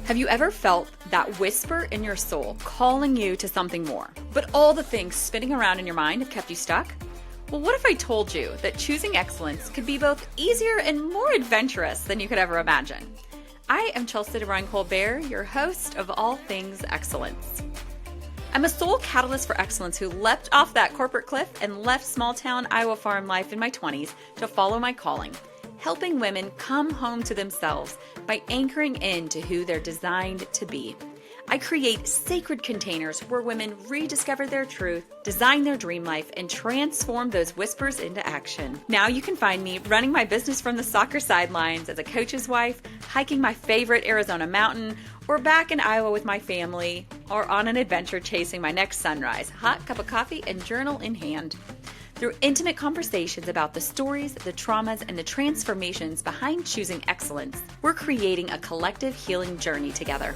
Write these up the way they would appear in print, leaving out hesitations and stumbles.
Have you ever felt that whisper in your soul calling you to something more, but all the things spinning around in your mind have kept you stuck? Well, what if I told you that choosing excellence could be both easier and more adventurous than you could ever imagine? I am Tracey DeBruin-Colbert, your host of All Things Excellence. I'm a soul catalyst for excellence who leapt off that corporate cliff and left small town Iowa farm life in my 20s to follow my calling, helping women come home to themselves by anchoring into who they're designed to be. I create sacred containers where women rediscover their truth, design their dream life, and transform those whispers into action. Now you can find me running my business from the soccer sidelines as a coach's wife, hiking my favorite Arizona mountain, or back in Iowa with my family, or on an adventure chasing my next sunrise, hot cup of coffee and journal in hand. Through intimate conversations about the stories, the traumas, and the transformations behind choosing excellence, we're creating a collective healing journey together.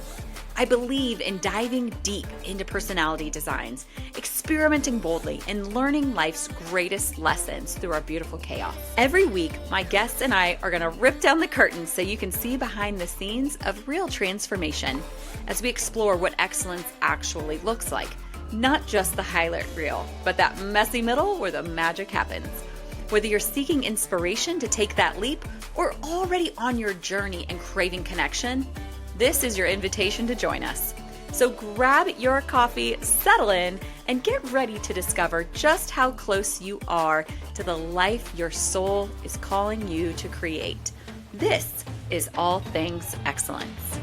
I believe in diving deep into personality designs, experimenting boldly, and learning life's greatest lessons through our beautiful chaos. Every week, my guests and I are going to rip down the curtains so you can see behind the scenes of real transformation as we explore what excellence actually looks like. Not just the highlight reel, but that messy middle where the magic happens. Whether you're seeking inspiration to take that leap or already on your journey and craving connection, this is your invitation to join us. So grab your coffee, settle in, and get ready to discover just how close you are to the life your soul is calling you to create. This is All Things Excellence.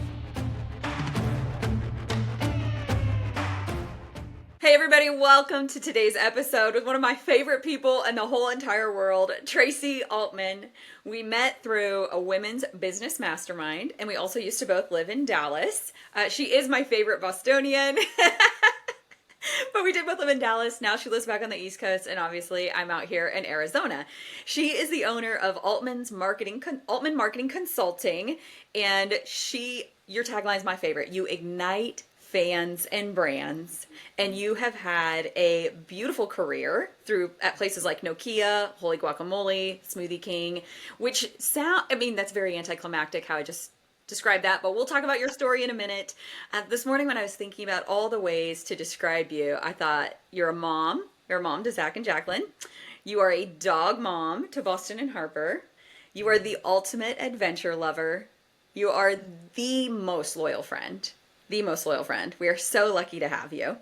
Hey everybody, welcome to today's episode with one of my favorite people in the whole entire world, Tracey Altman. We met through a women's business mastermind, and we also used to both live in Dallas. She is my favorite Bostonian, but we did both live in Dallas. Now she lives back on the East Coast, and obviously I'm out here in Arizona. She is the owner of Altman Marketing Consulting, and your tagline is my favorite. You ignite fans and brands, and you have had a beautiful career at places like Nokia, Wholly Guacamole, Smoothie King, that's very anticlimactic how I just described that, but we'll talk about your story in a minute. This morning when I was thinking about all the ways to describe you, I thought you're a mom to Zach and Jacqueline. You are a dog mom to Boston and Harper. You are the ultimate adventure lover. You are the most loyal friend. We are so lucky to have you.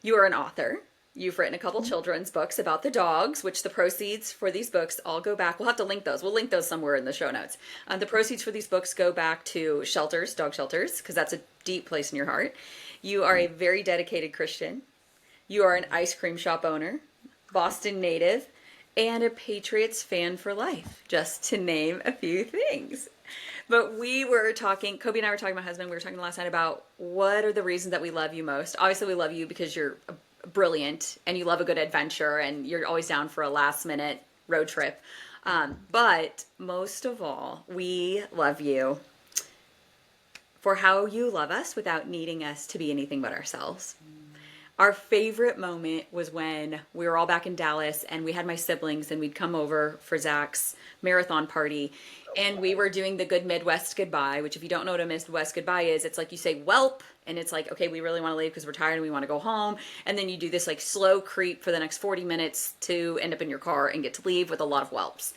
You are an author. You've written a couple children's books about the dogs, which the proceeds for these books all go back. We'll have to link those. We'll link those somewhere in the show notes. The proceeds for these books go back to shelters, dog shelters, because that's a deep place in your heart. You are a very dedicated Christian. You are an ice cream shop owner, Boston native, and a Patriots fan for life, just to name a few things. But Kobe and I were talking, my husband, we were talking last night about what are the reasons that we love you most. Obviously, we love you because you're brilliant and you love a good adventure and you're always down for a last minute road trip. But most of all, we love you for how you love us without needing us to be anything but ourselves. Our favorite moment was when we were all back in Dallas and we had my siblings and we'd come over for Zach's marathon party and we were doing the good Midwest goodbye, which if you don't know what a Midwest goodbye is, it's like you say whelp and it's like, okay, we really want to leave because we're tired and we want to go home. And then you do this like slow creep for the next 40 minutes to end up in your car and get to leave with a lot of whelps.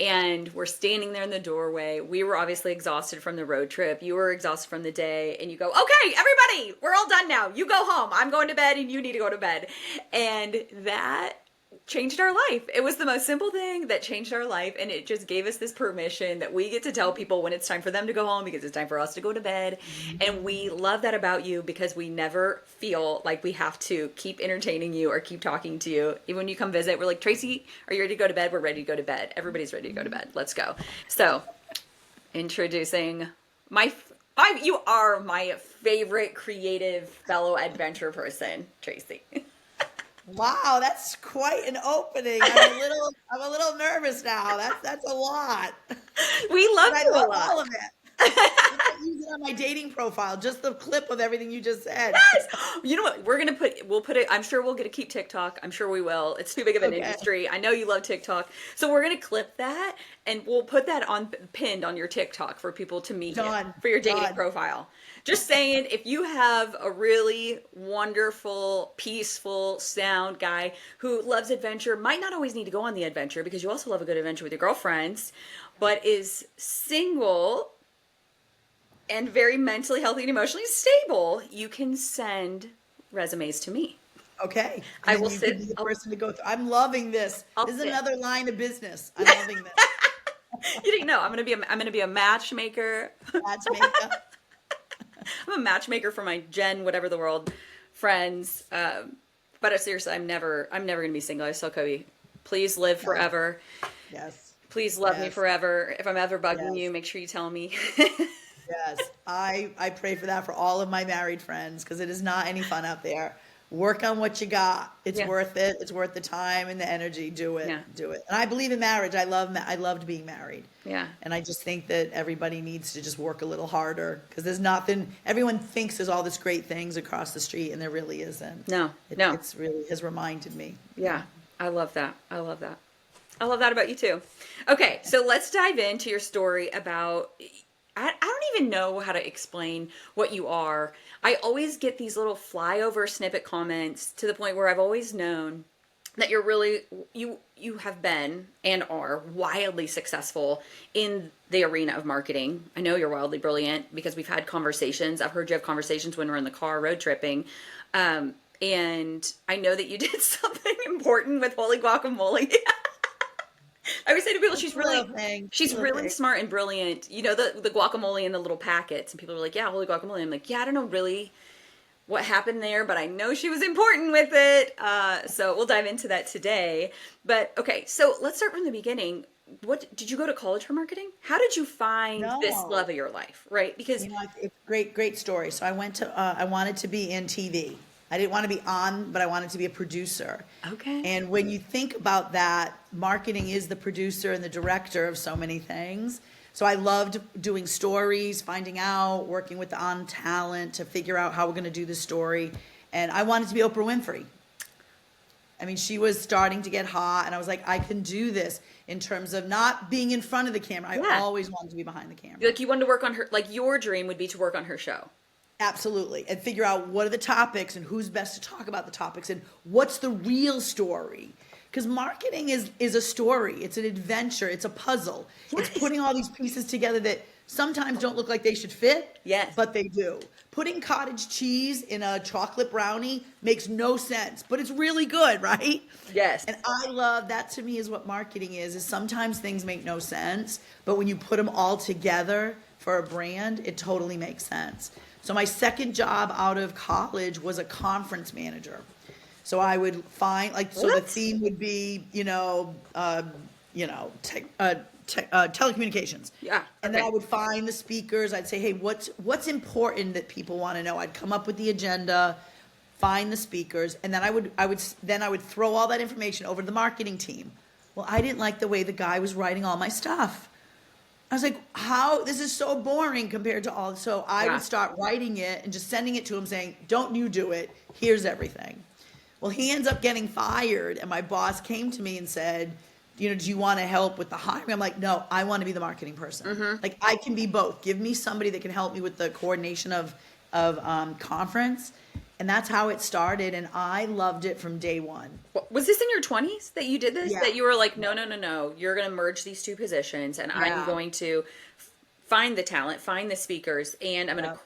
And we're standing there in the doorway. We were obviously exhausted from the road trip. You were exhausted from the day. And you go, okay, everybody, we're all done now. You go home. I'm going to bed and you need to go to bed. And that changed our life. It was the most simple thing that changed our life. And it just gave us this permission that we get to tell people when it's time for them to go home because it's time for us to go to bed. And we love that about you because we never feel like we have to keep entertaining you or keep talking to you. Even when you come visit, we're like, Tracey, are you ready to go to bed? We're ready to go to bed. Everybody's ready to go to bed. Let's go. So introducing you are my favorite creative fellow adventure person, Tracey. Wow, that's quite an opening. I'm a little nervous now. That's a lot. We love you a lot. All of it. I use it on my dating profile, just the clip of everything you just said. Yes. You know what? We'll put it, I'm sure we'll get to keep TikTok. I'm sure we will. It's too big of an Okay. industry. I know you love TikTok. So we're going to clip that and we'll put that on pinned on your TikTok for people to meet you Done. for your dating Done. profile. Just saying, if you have a really wonderful, peaceful, sound guy who loves adventure, might not always need to go on the adventure because you also love a good adventure with your girlfriends, but is single and very mentally healthy and emotionally stable, you can send resumes to me. Okay. And I then will you sit. could be the person to go through. I'm loving this. I'll This is sit. another line of business. I'm loving this. You didn't know. I'm gonna be a matchmaker. Matchmaker. I'm a matchmaker for my Jen, whatever the world, friends. But seriously, I'm never gonna be single. I tell Kobe, please live forever. Yes. Please love me Yes. forever. If I'm ever bugging Yes. you, make sure you tell me. Yes. I pray for that for all of my married friends because it is not any fun out there. Work on what you got. It's Yeah. worth it. It's worth the time and the energy. Do it. Yeah. Do it. And I believe in marriage. I loved being married. Yeah. And I just think that everybody needs to just work a little harder because there's nothing, everyone thinks there's all this great things across the street and there really isn't. No. It's really has reminded me. Yeah. I love that. I love that. I love that about you too. Okay, so let's dive into your story about. I don't even know how to explain what you are. I always get these little flyover snippet comments to the point where I've always known that you're really you have been and are wildly successful in the arena of marketing. I know you're wildly brilliant because we've had conversations. I've heard you have conversations when we're in the car road tripping. And I know that you did something important with Wholly Guacamole. I always say to people, she's really smart and brilliant. You know, the guacamole in the little packets, and people are like, yeah, Wholly Guacamole. I'm like, yeah, I don't know really what happened there, but I know she was important with it. So we'll dive into that today. But okay, so let's start from the beginning. What did you go to college for marketing? How did you find this No. love of your life? Right? Because It's great story. So I wanted to be in TV. I didn't want to be on, but I wanted to be a producer. Okay. And when you think about that, marketing is the producer and the director of so many things. So I loved doing stories, finding out, working with the on talent to figure out how we're going to do the story. And I wanted to be Oprah Winfrey. I mean, she was starting to get hot, and I was like, I can do this in terms of not being in front of the camera. Yeah. I always wanted to be behind the camera. like you wanted to work on her, like your dream would be to work on her show. Absolutely. And figure out what are the topics and who's best to talk about the topics and what's the real story. Because marketing is a story. It's an adventure. It's a puzzle. It's putting all these pieces together that sometimes don't look like they should fit. Yes. But they do. Putting cottage cheese in a chocolate brownie makes no sense, but it's really good, right? Yes. And I love that. To me is what marketing is sometimes things make no sense, but when you put them all together for a brand, it totally makes sense. So my second job out of college was a conference manager. So I would find the theme would be, telecommunications. Yeah. And then I would find the speakers. I'd say, hey, what's important that people want to know? I'd come up with the agenda, find the speakers, and then I would throw all that information over to the marketing team. Well, I didn't like the way the guy was writing all my stuff. I was like, how? This is so boring compared to all. So I would start writing it and just sending it to him saying, don't you do it. Here's everything. Well, he ends up getting fired. And my boss came to me and said, do you want to help with the hiring? I'm like, no, I want to be the marketing person. Mm-hmm. Like I can be both. Give me somebody that can help me with the coordination of conference. And that's how it started. And I loved it from day one. Was this in your 20s that you did this? Yeah. That you were like, no, you're going to merge these two positions and I'm going to find the talent, find the speakers, and I'm going to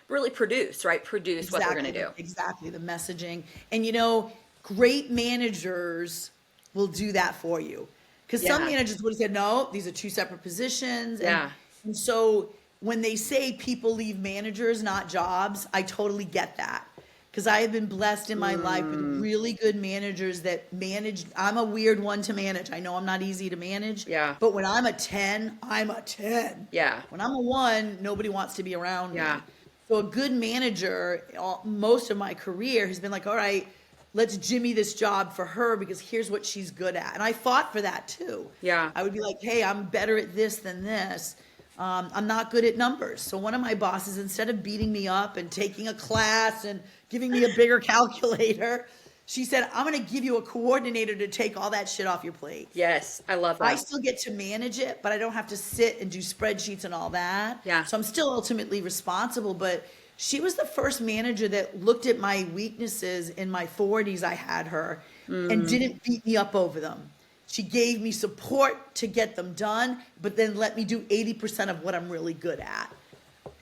really produce, right? Produce what they're going to do. Exactly, the messaging. And great managers will do that for you. Because some managers would have said, no, these are two separate positions. And so when they say people leave managers, not jobs, I totally get that. Because I have been blessed in my life with really good managers that manage. I'm a weird one to manage. I know I'm not easy to manage. Yeah. But when I'm a 10, I'm a 10. Yeah. When I'm a 1, nobody wants to be around me. Yeah. So a good manager, most of my career has been like, all right, let's jimmy this job for her because here's what she's good at. And I fought for that too. Yeah. I would be like, hey, I'm better at this than this. I'm not good at numbers. So one of my bosses, instead of beating me up and taking a class and giving me a bigger calculator, she said, I'm going to give you a coordinator to take all that shit off your plate. Yes, I love I that. still get to manage it, but I don't have to sit and do spreadsheets and all that. Yeah. So I'm still ultimately responsible, but she was the first manager that looked at my weaknesses in my 40s. I had her and didn't beat me up over them. She gave me support to get them done, but then let me do 80% of what I'm really good at.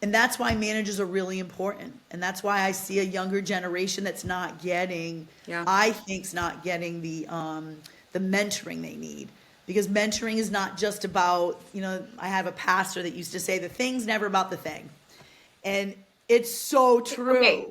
And that's why managers are really important. And that's why I see a younger generation that's not getting, Yeah. I think's not getting the mentoring they need. Because mentoring is not just about, I have a pastor that used to say the thing's never about the thing. And it's so true. Okay,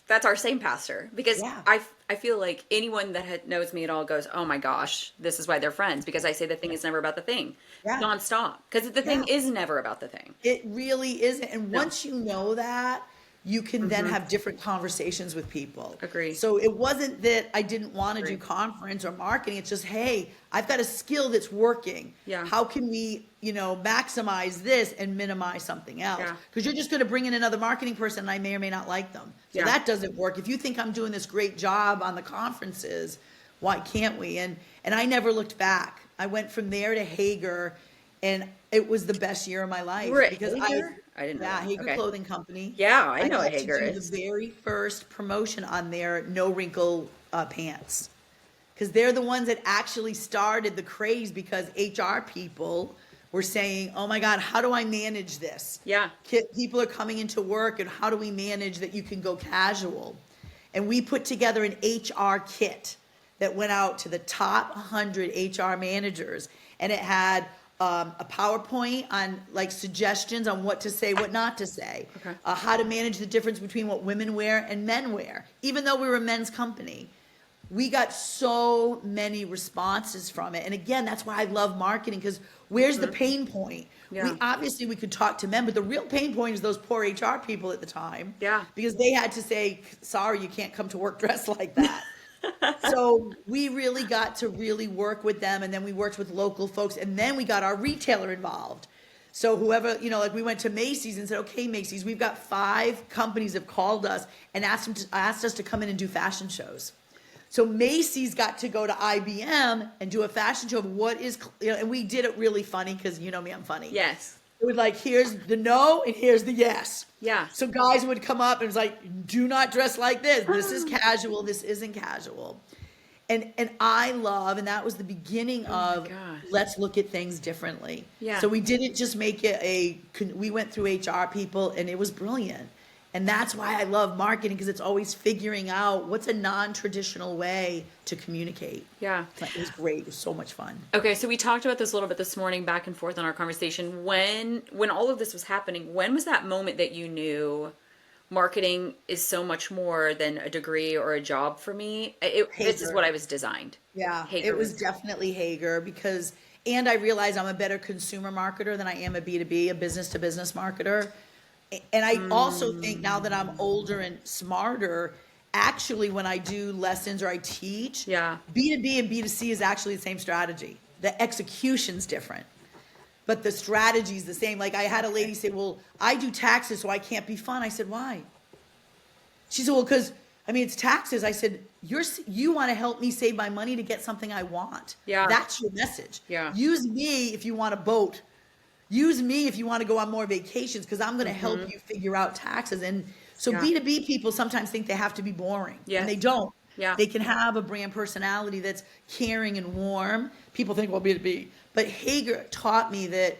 that's our same pastor, because Yeah. I feel like anyone that knows me at all goes, oh my gosh, this is why they're friends, because I say the thing is never about the thing, Yeah. nonstop, because the thing Yeah. is never about the thing. It really isn't. And No. once you know that, you can then have different conversations with people. Agree. So it wasn't that I didn't want to do Agree. conference or marketing. It's just, hey, I've got a skill that's working. Yeah. How can we, maximize this and minimize something else? Yeah. Because you're just going to bring in another marketing person and I may or may not like them. So Yeah. that doesn't work. If you think I'm doing this great job on the conferences, why can't we? And I never looked back. I went from there to Hager, and it was the best year of my life. You were at because Hager? I didn't know Yeah, that. Hager Okay. Clothing Company. Yeah, I know what got to Hager do is. the very first promotion on their no wrinkle pants, because they're the ones that actually started the craze, because HR people were saying, oh my God, how do I manage this? Yeah. People are coming into work, and how do we manage that you can go casual? And we put together an HR kit that went out to the top 100 HR managers, and it had a PowerPoint on like suggestions on what to say, what not to say, Okay. How to manage the difference between what women wear and men wear. Even though we were a men's company, we got so many responses from it. And again, that's why I love marketing, because where's the pain point? Yeah. We could talk to men, but the real pain point is those poor HR people at the time. Yeah. Because they had to say, sorry, you can't come to work dressed like that. So we really got to really work with them, and then we worked with local folks, and then we got our retailer involved. So whoever, like we went to Macy's and said, okay, Macy's, we've got 5 companies have called us and asked us to come in and do fashion shows. So Macy's got to go to IBM and do a fashion show of what is, and we did it really funny, because you know me, I'm funny. Yes. It was like, here's the no and here's the yes. Yeah. So guys would come up and it's like, do not dress like this. This is casual. This isn't casual. And I love, and that was the beginning of gosh. let's look at things differently. Yeah. So we didn't just make it we went through HR people, and it was brilliant. And that's why I love marketing, because it's always figuring out what's a non-traditional way to communicate. Yeah. It was great. It was so much fun. Okay, so we talked about this a little bit this morning, back and forth on our conversation. When all of this was happening, when was that moment that you knew marketing is so much more than a degree or a job for me? This is what I was designed. Yeah, Hager it was definitely Hager, and I realized I'm a better consumer marketer than I am a B2B, a business to business marketer. And I also think now that I'm older and smarter, actually when I do lessons or I teach, Yeah. B2B and B2C is actually the same strategy. The execution's different, but the strategy's the same. Like I had a lady say, well, I do taxes, so I can't be fun. I said, why? She said, well, because, it's taxes. I said, you want to help me save my money to get something I want. Yeah. That's your message. Yeah. Use me if you want a boat. Use me if you want to go on more vacations, because I'm going to help you figure out taxes. And so Yeah. B2B people sometimes think they have to be boring. Yes. And they don't. Yeah. They can have a brand personality that's caring and warm. People think, well, B2B. But Hager taught me that,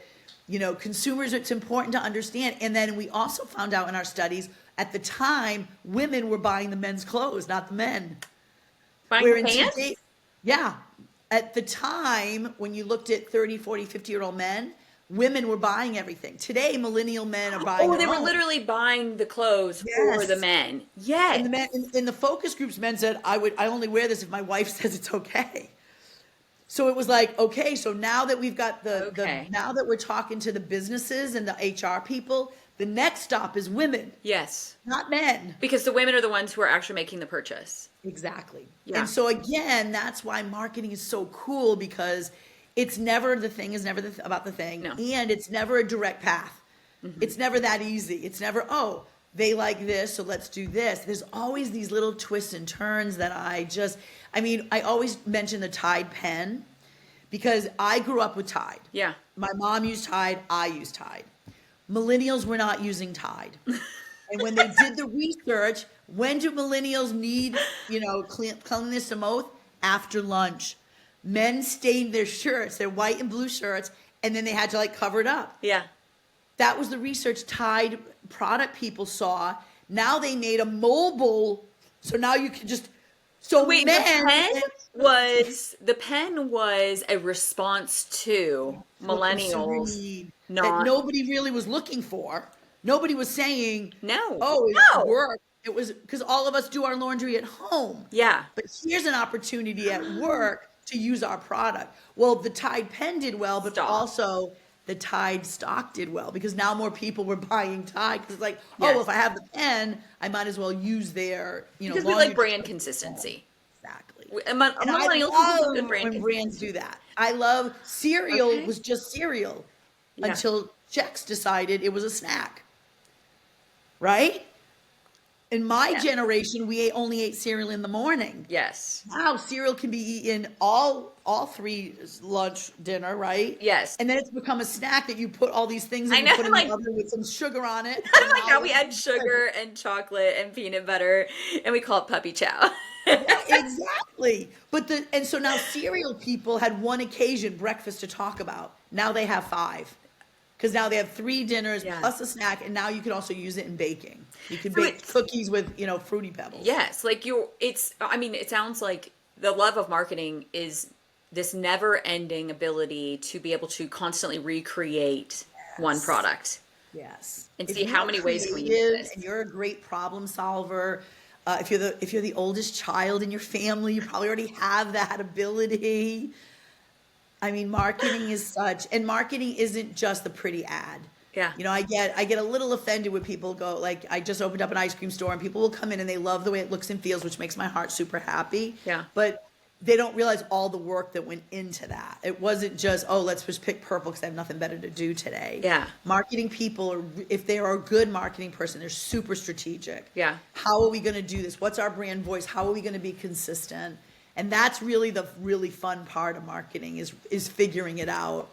consumers, it's important to understand. And then we also found out in our studies, at the time, women were buying the men's clothes, not the men. Buying Wherein pants? today- yeah. At the time, when you looked at 30, 40, 50-year-old men, women were buying everything. Today, millennial men are buying. Oh, they their were own. literally buying the clothes for Yes. the men. Yes. And the men in the focus groups, men said, I only wear this if my wife says it's okay. So it was like, okay, so now that we've got now that we're talking to the businesses and the HR people, the next stop is women, Yes. not men. Because the women are the ones who are actually making the purchase. Exactly. Yeah. And so again, that's why marketing is so cool, because It's never, the thing is never about the thing. No. And it's never a direct path. It's never that easy. It's never, oh, they like this, so let's do this. There's always these little twists and turns that I always mention the Tide pen because I grew up with Tide. Yeah. My mom used Tide, I used Tide. Millennials were not using Tide. And when they did the research, when do millennials need, cleanliness the most? After lunch. Men stained their shirts, their white and blue shirts, and then they had to like cover it up. Yeah. That was the research Tide product people saw. Now they made a mobile, so now you can just, so Wait, men. the pen was a response to millennials. That nobody really was looking for. Nobody was saying, No. oh, it No. worked. It was because all of us do our laundry at home. Yeah. But here's an opportunity at work to use our product. Well, the Tide pen did well, but also the Tide stock did well because now more people were buying Tide because it's like, Yes. well, if I have the pen, I might as well use their, Because we like brand consistency. Exactly. And I love good brand when brands do that. I love cereal Okay. was just cereal Yeah. until Chex decided it was a snack. Right? In my generation, we only ate cereal in the morning. Yes. Now cereal can be eaten all three lunch, dinner, right? Yes. And then it's become a snack that you put all these things in I and know, put in like- the oven with some sugar on it. Oh my God, we add sugar and chocolate and peanut butter and we call it puppy chow. Yeah, exactly. And so now cereal people had one occasion, breakfast, to talk about. Now they have 5. Because now they have 3 dinners plus a snack, and now you can also use it in baking. You can bake cookies with, Fruity Pebbles. Yes, like it sounds like the love of marketing is this never-ending ability to be able to constantly recreate one product. Yes. And If see how you're many ways can we use creative this. and you're a great problem solver, if you're the oldest child in your family, you probably already have that ability. I mean, marketing and marketing isn't just the pretty ad. Yeah. I get a little offended when people go, like, I just opened up an ice cream store and people will come in and they love the way it looks and feels, which makes my heart super happy. Yeah. But they don't realize all the work that went into that. It wasn't just, oh, let's just pick purple because I have nothing better to do today. Yeah. Marketing people, if they are a good marketing person, they're super strategic. Yeah. How are we going to do this? What's our brand voice? How are we going to be consistent? And that's really the really fun part of marketing is figuring it out.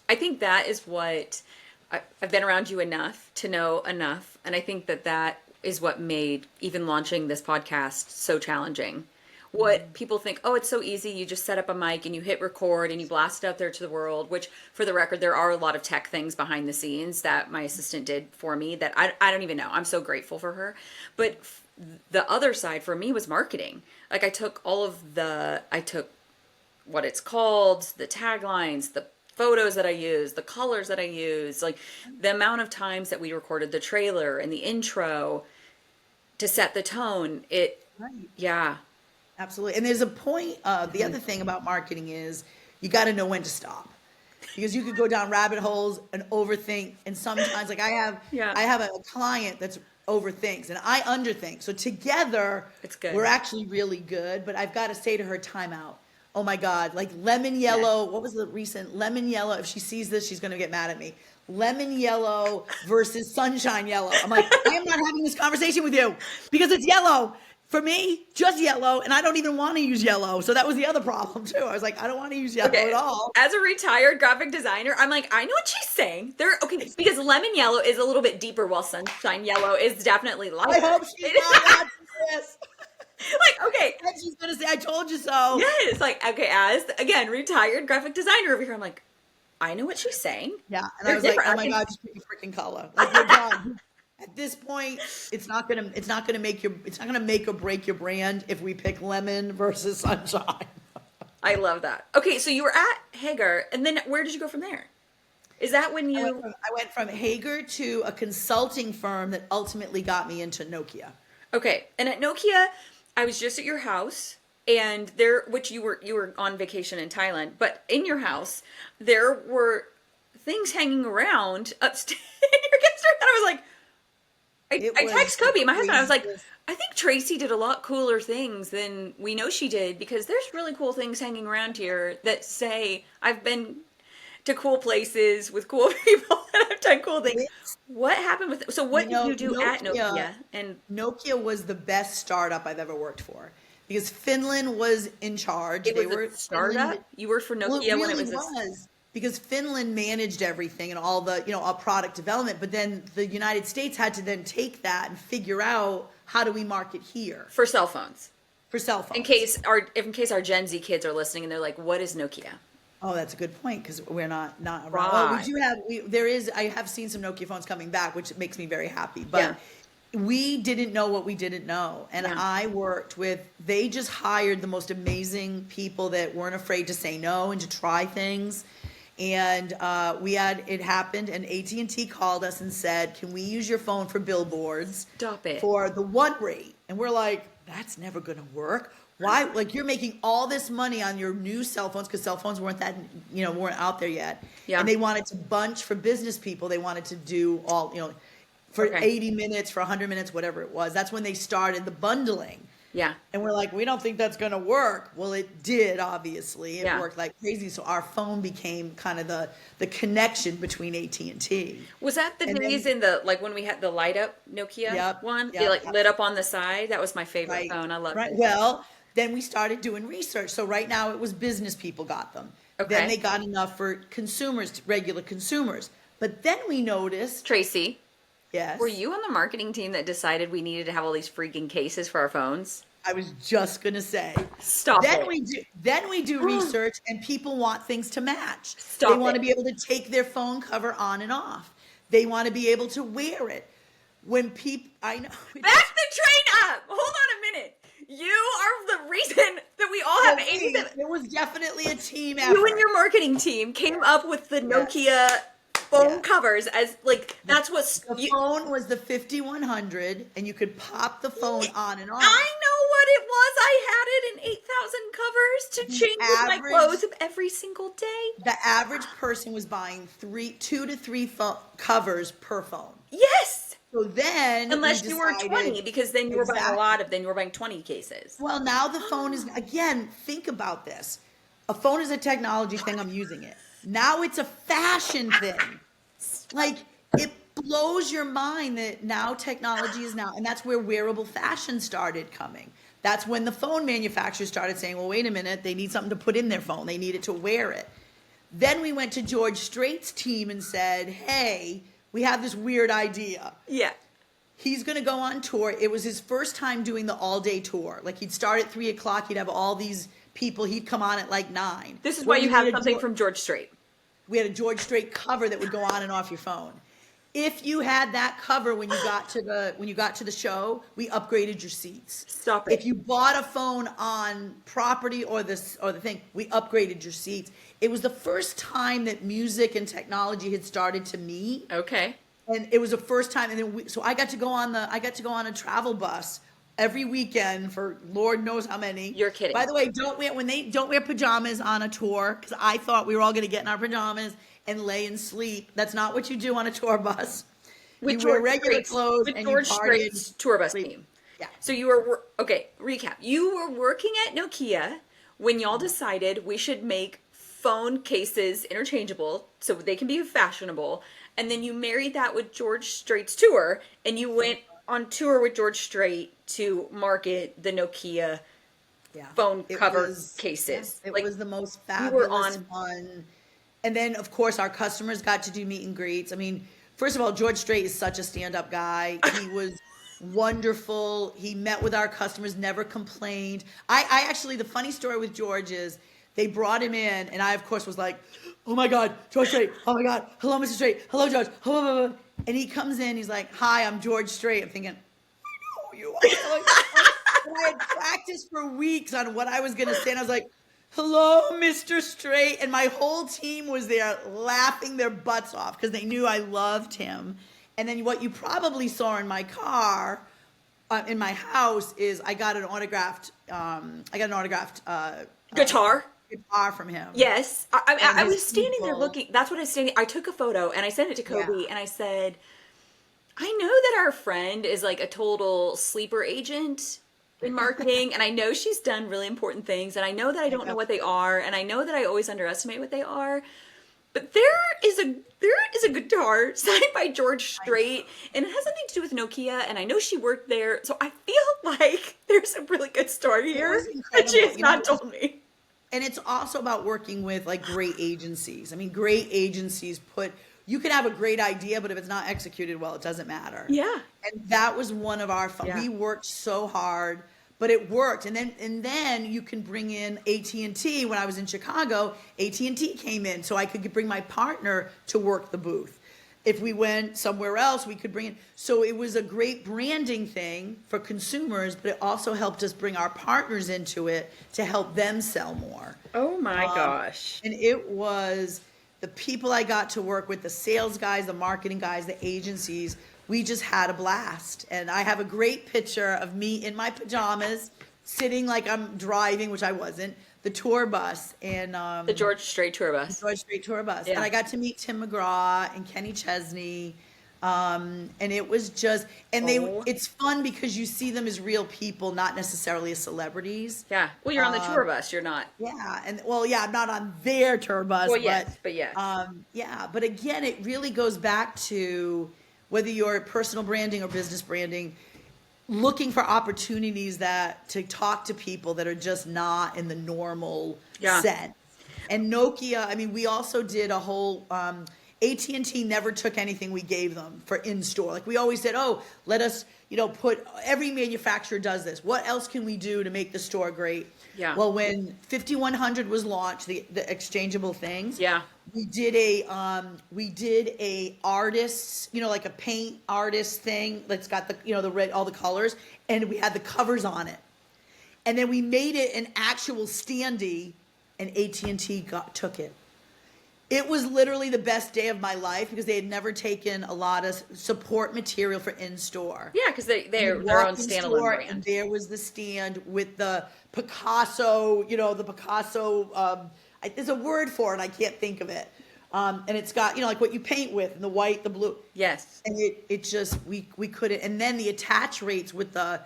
I think that is what I've been around you enough to know enough. And I think that is what made even launching this podcast so challenging. What people think, oh, it's so easy. You just set up a mic and you hit record and you blast it out there to the world, which for the record, there are a lot of tech things behind the scenes that my assistant did for me that I don't even know. I'm so grateful for her. But the other side for me was marketing. Like I took what it's called, the taglines, the photos that I use, the colors that I use, like the amount of times that we recorded the trailer and the intro to set the tone. Yeah. Absolutely. And there's a point, the other thing about marketing is you got to know when to stop. Because you could go down rabbit holes and overthink. And sometimes, like I have a client that's overthinks and I underthink. So together, it's good. We're actually really good. But I've got to say to her, time out. Oh my God, like lemon yellow. What was the recent lemon yellow? If she sees this, she's going to get mad at me. Lemon yellow versus sunshine yellow. I'm like, I am not having this conversation with you because it's yellow. For me, just yellow, and I don't even want to use yellow. So that was the other problem too. I was like, I don't want to use yellow at all. As a retired graphic designer, I'm like, I know what she's saying. Because lemon yellow is a little bit deeper, while sunshine yellow is definitely lighter. I hope she's not watching this. Like, okay. And she's gonna say, I told you so. Yes, like, okay, as again, retired graphic designer over here, I'm like, I know what she's saying. Yeah, and I was like, oh my God, just pick a freaking color. Like you're done. At this point, it's not gonna make or break your brand if we pick lemon versus sunshine. I love that. Okay, so you were at Hager, and then where did you go from there? Is that when you? I went from Hager to a consulting firm that ultimately got me into Nokia. Okay, and at Nokia, I was just at your house, and which you were on vacation in Thailand, but in your house there were things hanging around upstairs in your guest room, and I was like, I text Kobe, my husband, I was like, craziest. I think Tracy did a lot cooler things than we know she did because there's really cool things hanging around here that say I've been to cool places with cool people and I've done cool things. It's, What happened with, so you what did know, you do at Nokia, Nokia? And Nokia was the best startup I've ever worked for because Finland was in charge. it They was a were startup? Finland. You worked for Well, it Nokia when it really was a, was because Finland managed everything and all the, all product development. But then the United States had to then take that and figure out how do we market here for cell phones. for cell In phones. case our Gen Z kids are listening and they're like, what is Nokia? Oh, that's a good point because we're not around. Well, we Right. do have there is. I have seen some Nokia phones coming back, which makes me very happy. But we didn't know what we didn't know, and Yeah. I worked with. They just hired the most amazing people that weren't afraid to say no and to try things. And we had it happened, and AT&T called us and said, "Can we use your phone for billboards Stop it. for the one rate?" And we're like, "That's never going to work. Why? Like you're making all this money on your new cell phones because cell phones weren't that weren't out there yet, Yeah. and they wanted to bunch for business people. They wanted to do all for Okay. 80 minutes, for 100 minutes, whatever it was. That's when they started the bundling." Yeah. And we're like, we don't think that's going to work. Well, it did, obviously. It Yeah. worked like crazy. So our phone became kind of the connection between AT&T. Was that the And then- days in the, like when we had the light up Nokia Yep, one? yep. It like lit up on the side? That was my favorite Right. phone. I loved Right. it. Well, then we started doing research. So right now it was business people got them. Okay. Then they got enough for consumers, regular consumers. But then we noticed, Tracy, yes. were you on the marketing team that decided we needed to have all these freaking cases for our phones? I was just gonna say. Stop Then it. we do research, and people want things to match. Stop They want it. to be able to take their phone cover on and off. They want to be able to wear it. When people, I know. Back the train up! Hold on a minute. You are the reason that we all have 87. It was definitely a team effort. You and your marketing team came up with the Nokia phone Yeah. covers as like that's what The phone was the 5100, and you could pop the phone on and off. I know what it was. I had it in 8,000 covers to change with my average- clothes every single day. The average person was buying 2 to 3 covers per phone. Yes. So then, Unless we you were decided- 20, because then you were buying a Exactly. lot of, then you were buying 20 cases. Well, now the phone is, again, think about this. A phone is a technology thing, I'm using it. Now it's a fashion thing. Like, it blows your mind that now technology is now, and that's where wearable fashion started coming. That's when the phone manufacturers started saying, well, wait a minute, they need something to put in their phone. They need it to wear it. Then we went to George Strait's team and said, hey, we have this weird idea. Yeah. He's going to go on tour. It was his first time doing the all-day tour. Like, he'd start at 3 o'clock. He'd have all these people. He'd come on at like 9. This is Well, why you we have had a something Geor- from George Strait. We had a George Strait cover that would go on and off your phone. If you had that cover when you got to the show, we upgraded your seats. Stop it. If you bought a phone on property or the thing, we upgraded your seats. It was the first time that music and technology had started to meet. Okay. And it was the first time, and then so I got to go on a travel bus every weekend for Lord knows how many. You're kidding. By the way, don't wear pajamas on a tour, because I thought we were all going to get in our pajamas and lay and sleep. That's not what you do on a tour bus. With You wear George regular Strait's- clothes with and George you party Strait's and tour bus sleep. team. Yeah. So you were okay. Recap. You were working at Nokia when y'all decided we should make phone cases interchangeable so they can be fashionable, and then you married that with George Strait's tour, and you went on tour with George Strait to market the Nokia Yeah. phone It cover was- cases. It Like, was the most you were fabulous on- fun. And then, of course, our customers got to do meet and greets. I mean, first of all, George Strait is such a stand-up guy. He was wonderful. He met with our customers, never complained. I actually, the funny story with George is they brought him in, and I, of course, was like, oh my God, George Strait. Oh my God. Hello, Mr. Strait. Hello, George. Hello, blah, blah, blah. And he comes in, he's like, hi, I'm George Strait. I'm thinking, I know who you are. And I had practiced for weeks on what I was going to say. And I was like, hello, Mr. Strait. And my whole team was there laughing their butts off because they knew I loved him. And then what you probably saw in my car, in my house, is I got an autographed, guitar. guitar from him. Yes. I And was his standing there people. looking. That's what I was standing. I took a photo and I sent it to Kobe Yeah. and I said, I know that our friend is like a total sleeper agent in marketing, and I know she's done really important things, and I know that I I don't know know. what they are, and I know that I always underestimate what they are. But there is a guitar signed by George I know. Strait, and it has something to do with Nokia, and I know she worked there, so I feel like there's a really good story It here was that she incredible. has not told me. And it's also about working with like great agencies. I mean, great agencies you can have a great idea, but if it's not executed well, it doesn't matter. Yeah, And that was one of yeah. we worked so hard, but it worked. And then you can bring in AT&T. When I was in Chicago, AT&T came in so I could bring my partner to work the booth. If we went somewhere else, we could bring in. So it was a great branding thing for consumers, but it also helped us bring our partners into it to help them sell more. Oh my Um, gosh. and it was the people I got to work with, the sales guys, the marketing guys, the agencies. We just had a blast. And I have a great picture of me in my pajamas, sitting like I'm driving, which I wasn't, the tour bus. And The George Strait tour the bus. George Strait tour bus. And Yeah. I got to meet Tim McGraw and Kenny Chesney. And it was just, Oh. it's fun because you see them as real people, not necessarily as celebrities. Yeah. Well, you're on the tour bus. You're not. Yeah, and well, yeah, I'm not on their tour bus, Well, but yes, but yes. yeah, but again, it really goes back to whether you're personal branding or business branding, looking for opportunities that to talk to people that are just not in the normal Yeah. sense. And Nokia, I mean, we also did a whole AT&T never took anything we gave them for in-store. Like we always said, oh, let us, put every manufacturer does this. What else can we do to make the store great? Yeah. Well, when 5100 was launched, the exchangeable things, Yeah. we did a artist's, like a paint artist thing that's got the red, all the colors, and we had the covers on it. And then we made it an actual standee, and AT&T took it. It was literally the best day of my life because they had never taken a lot of support material for in-store. Yeah, because they're You their own walked in standalone store, and brand. there was the stand with the Picasso, the Picasso, there's a word for it, I can't think of it. And it's got, like what you paint with, and the white, the blue. Yes. And it just, we couldn't, and then the attach rates with the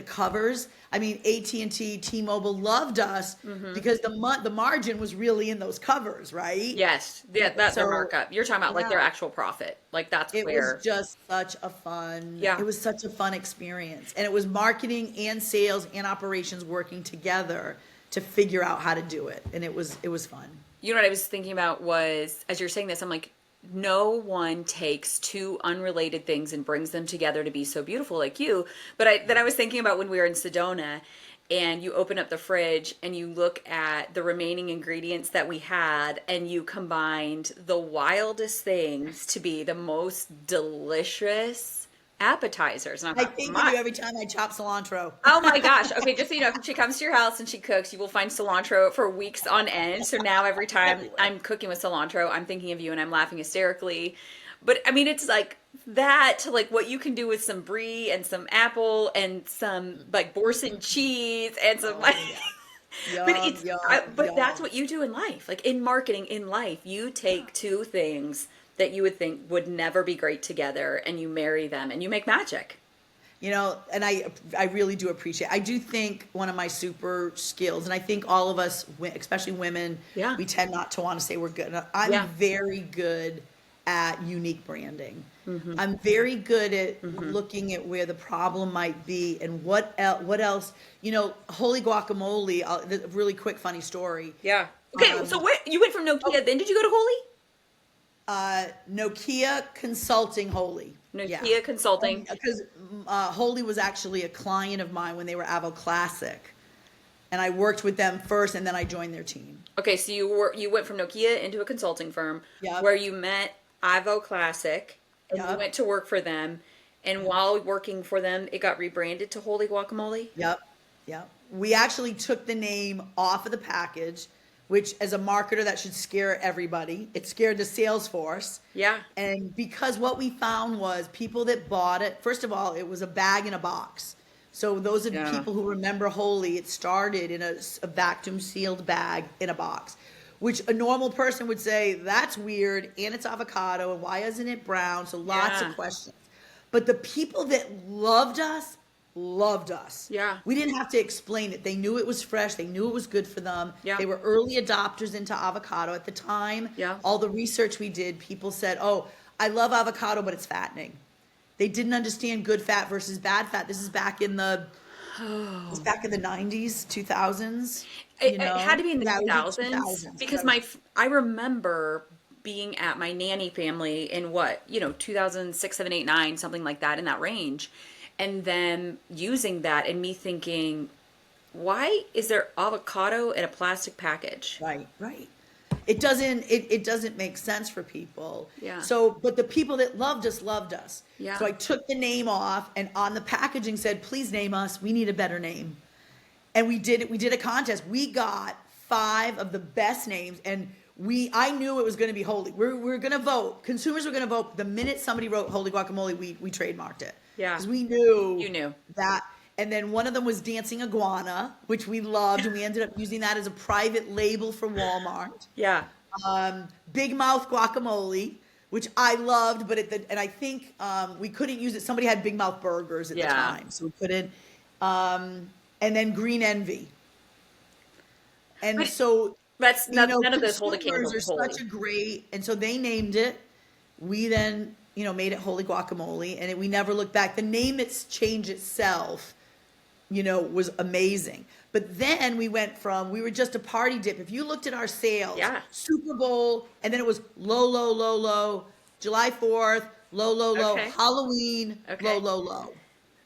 covers. I mean, AT&T, T-Mobile loved us because the margin was really in those covers, right? Yes. Yeah, that's their So, markup. You're talking about like their yeah. actual profit. Like that's It where. was just such a fun, Yeah. it was such a fun experience. And it was marketing and sales and operations working together to figure out how to do it. And it was fun. You know what I was thinking about was, as you're saying this, I'm like, no one takes two unrelated things and brings them together to be so beautiful like you. But then I was thinking about when we were in Sedona and you open up the fridge and you look at the remaining ingredients that we had and you combined the wildest things to be the most delicious appetizers. And I I thought, think of you every time I chop cilantro. oh my gosh. Okay, just so you know, if she comes to your house and she cooks, you will find cilantro for weeks on end. So now every time I'm cooking with cilantro, I'm thinking of you and I'm laughing hysterically. But I mean, it's like that to like what you can do with some brie and some apple and some like Boursin cheese and some like. Yum, But it's yum, but yum. that's what you do in life. Like in marketing, in life, you take two things that you would think would never be great together and you marry them and you make magic. And I really do appreciate I do think one of my super skills, and I think all of us, especially women, Yeah. we tend not to want to say we're good. I'm Yeah. very good at unique branding. Mm-hmm. I'm very good at looking at where the problem might be and what else. Wholly Guacamole, a really quick funny story. Yeah. Okay, so where you went from Nokia, then did you go to Wholly? Nokia Consulting Wholly. Nokia Consulting. Because Wholly was actually a client of mine when they were Avo Classic. And I worked with them first, and then I joined their team. Okay, so you went from Nokia into a consulting firm Yep. where you met Ivo Classic and you Yep. went to work for them. And while working for them, it got rebranded to Wholly Guacamole. Yep. We actually took the name off of the package, which as a marketer, that should scare everybody. It scared the sales force. Yeah. And because what we found was people that bought it, first of all, it was a bag in a box. So those of you Yeah. people who remember Wholly, it started in a vacuum sealed bag in a box, which a normal person would say, that's weird, and it's avocado, and why isn't it brown? So lots Yeah. of questions. But the people that loved us, loved us. Yeah. We didn't have to explain it. They knew it was fresh. They knew it was good for them. Yeah. They were early adopters into avocado at the time. Yeah. All the research we did, people said, oh, I love avocado, but it's fattening. They didn't understand good fat versus bad fat. This is back in the, it was back in the 90s, 2000s. It had to be in the Yeah, it was 2000s because That was- I remember being at my nanny family in 2006, 7, 8, 9, something like that, in that range. And then using that and me thinking, why is there avocado in a plastic package? Right, right. It doesn't make sense for people. Yeah. So, but the people that loved us loved us. Yeah. So I took the name off, and on the packaging said, please name us. We need a better name. And we did it. We did a contest. We got 5 of the best names, and I knew it was going to be Wholly. We're going to vote. Consumers were going to vote. The minute somebody wrote Wholly Guacamole, we trademarked it. Yeah. Because we knew. You knew. That. And then one of them was Dancing Iguana, which we loved, and we ended up using that as a private label for Walmart. Yeah. Big Mouth Guacamole, which I loved, but and I think we couldn't use it. Somebody had Big Mouth Burgers at the time, so we couldn't. And then Green Envy. And But so none of this hold a candle consumers to are Wholly. such a great, and so they named it. We then made it Wholly Guacamole, and we never looked back. The name change itself, was amazing. But then we were just a party dip. If you looked at our sales, Yeah. Super Bowl, and then it was low, low, low, low, July 4th, low, low, low, Okay. Halloween, Okay. low, low, low.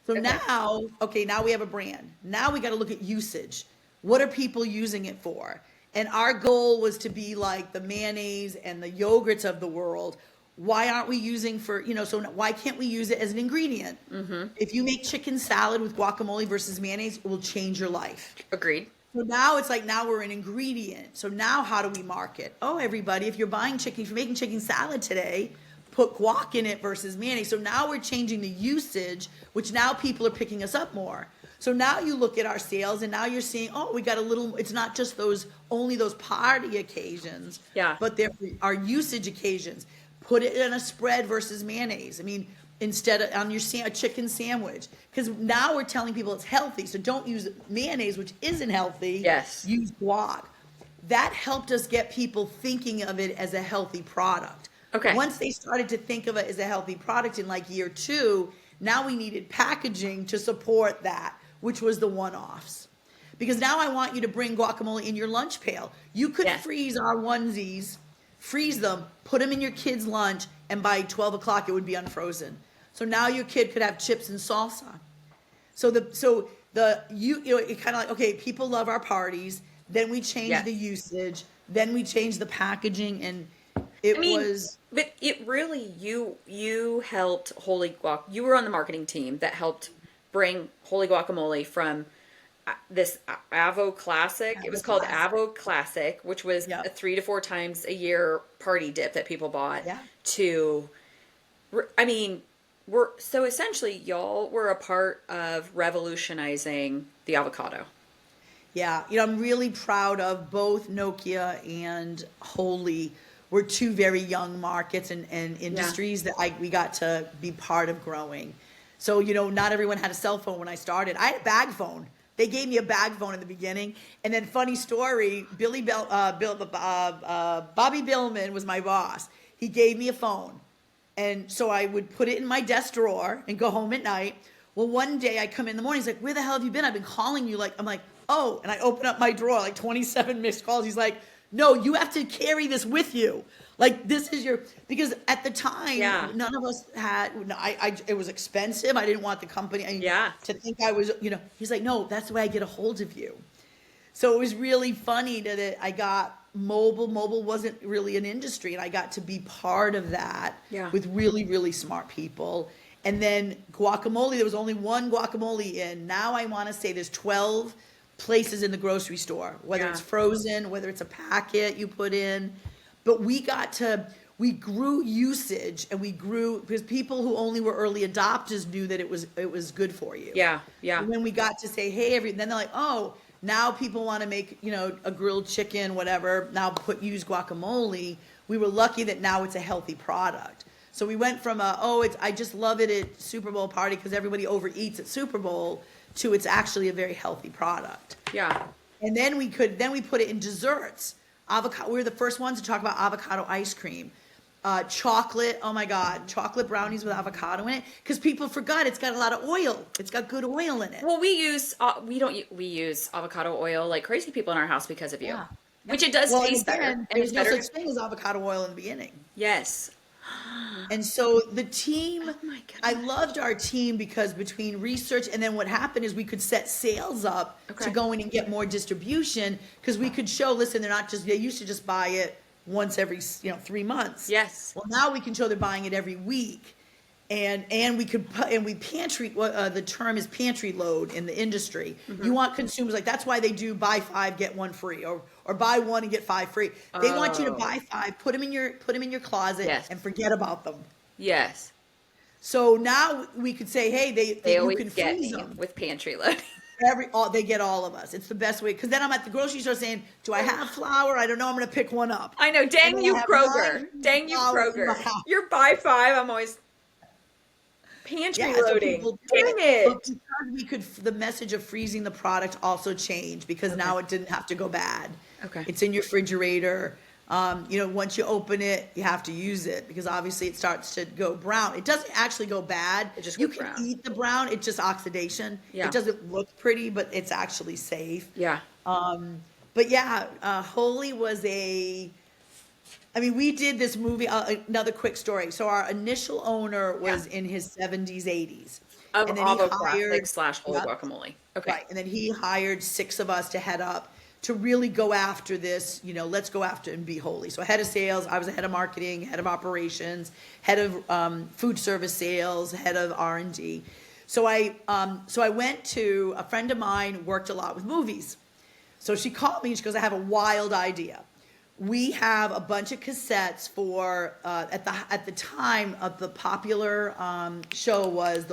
So now we have a brand. Now we got to look at usage. What are people using it for? And our goal was to be like the mayonnaise and the yogurts of the world. Why aren't we using so why can't we use it as an ingredient? Mm-hmm. If you make chicken salad with guacamole versus mayonnaise, it will change your life. Agreed. So now it's like, now we're an ingredient. So now how do we market? Oh, everybody, if you're making chicken salad today, put guac in it versus mayonnaise. So now we're changing the usage, which now people are picking us up more. So now you look at our sales and now you're seeing, we got it's not just only those party occasions, Yeah. but there are usage occasions. Put it in a spread versus mayonnaise. I mean, instead of on a chicken sandwich. Because now we're telling people it's healthy. So don't use mayonnaise, which isn't healthy. Yes. Use guac. That helped us get people thinking of it as a healthy product. Okay. Once they started to think of it as a healthy product in like year 2, now we needed packaging to support that, which was the one-offs. Because now I want you to bring guacamole in your lunch pail. You could freeze our onesies, freeze them, put them in your kid's lunch, and by 12 o'clock it would be unfrozen. So now your kid could have chips and salsa. It kind of like, okay, people love our parties. Then we changed the usage. Then we changed the packaging, and But it really, you helped Wholly Guac. You were on the marketing team that helped bring Wholly Guacamole from this Avo Classic. It was called Avo Classic, which was a 3 to 4 times a year party dip that people bought. Yeah. So essentially, y'all were a part of revolutionizing the avocado. Yeah, I'm really proud of both Nokia and Wholly. We're 2 very young markets and industries that we got to be part of growing. So, not everyone had a cell phone when I started. I had a bag phone. They gave me a bag phone in the beginning. And then funny story, Bobby Billman was my boss. He gave me a phone. And so I would put it in my desk drawer and go home at night. Well, one day I come in the morning. He's like, where the hell have you been? I've been calling you. I'm like, oh. And I open up my drawer, 27 missed calls. He's like, no, you have to carry this with you. This is because at the time, none of us had, it was expensive. I didn't want the company to think I was, he's like, no, that's the way I get a hold of you. So it was really funny that I got mobile. Mobile wasn't really an industry, and I got to be part of that with really, really smart people. And then guacamole, there was only one guacamole in. Now I want to say there's 12 places in the grocery store, whether it's frozen, whether it's a packet you put in. But we grew usage, and we grew because people who only were early adopters knew that it was good for you. Yeah, yeah. And when we got to say, hey, then they're like, oh, now people want to make, a grilled chicken, whatever. Now use guacamole. We were lucky that now it's a healthy product. So we went from I just love it at Super Bowl party because everybody overeats at Super Bowl to it's actually a very healthy product. Yeah. And then we put it in desserts. Avocado. We were the first ones to talk about avocado ice cream. Chocolate. Oh my God, chocolate brownies with avocado in it because people forgot it's got a lot of oil. It's got good oil in it. Well, we use we use avocado oil like crazy people in our house because of you, Yeah. which it does taste better. And There's it's no better. such thing as avocado oil in the beginning. Yes. And so the team, Oh my goodness. I loved our team because between research and then what happened is we could set sales up Okay. to go in and get more distribution because we could show, listen, they used to just buy it once every 3 months. Yes. Well, now we can show they're buying it every week. And we could put, and we pantry, the term is pantry load in the industry. You want consumers, like that's why they do buy 5, get 1 free or buy 1 and get 5 free. They want you to buy 5, put them in your closet Yes. and forget about them. Yes. So now we could say, hey, They you always can get freeze me them. with pantry loading. They get all of us. It's the best way. Because then I'm at the grocery store saying, do I have flour? I don't know. I'm going to pick one up. I know. And Dang then you, I have Kroger. 9 Dang you, flour in my Kroger. house. You're buy 5. I'm always pantry Yeah, so loading. people do Dang But it. because the message of freezing the product also changed because now it didn't have to go bad. Okay. It's in your refrigerator. Once you open it, you have to use it because obviously it starts to go brown. It doesn't actually go bad. It just you goes can brown. eat the brown. It's just oxidation. Yeah. It doesn't look pretty, but it's actually safe. Yeah. But yeah, Wholly was we did this movie, another quick story. So our initial owner was in his 70s, 80s. Of And then he avocado slash Wholly Yep. Guacamole. Okay. Right, and then he hired 6 of us to head up to really go after this, let's go after and be Wholly. So head of sales, I was the head of marketing, head of operations, head of food service sales, head of R&D. So I went to, a friend of mine worked a lot with movies. So she called me and she goes, I have a wild idea. We have a bunch of cassettes for, at the time of the popular show was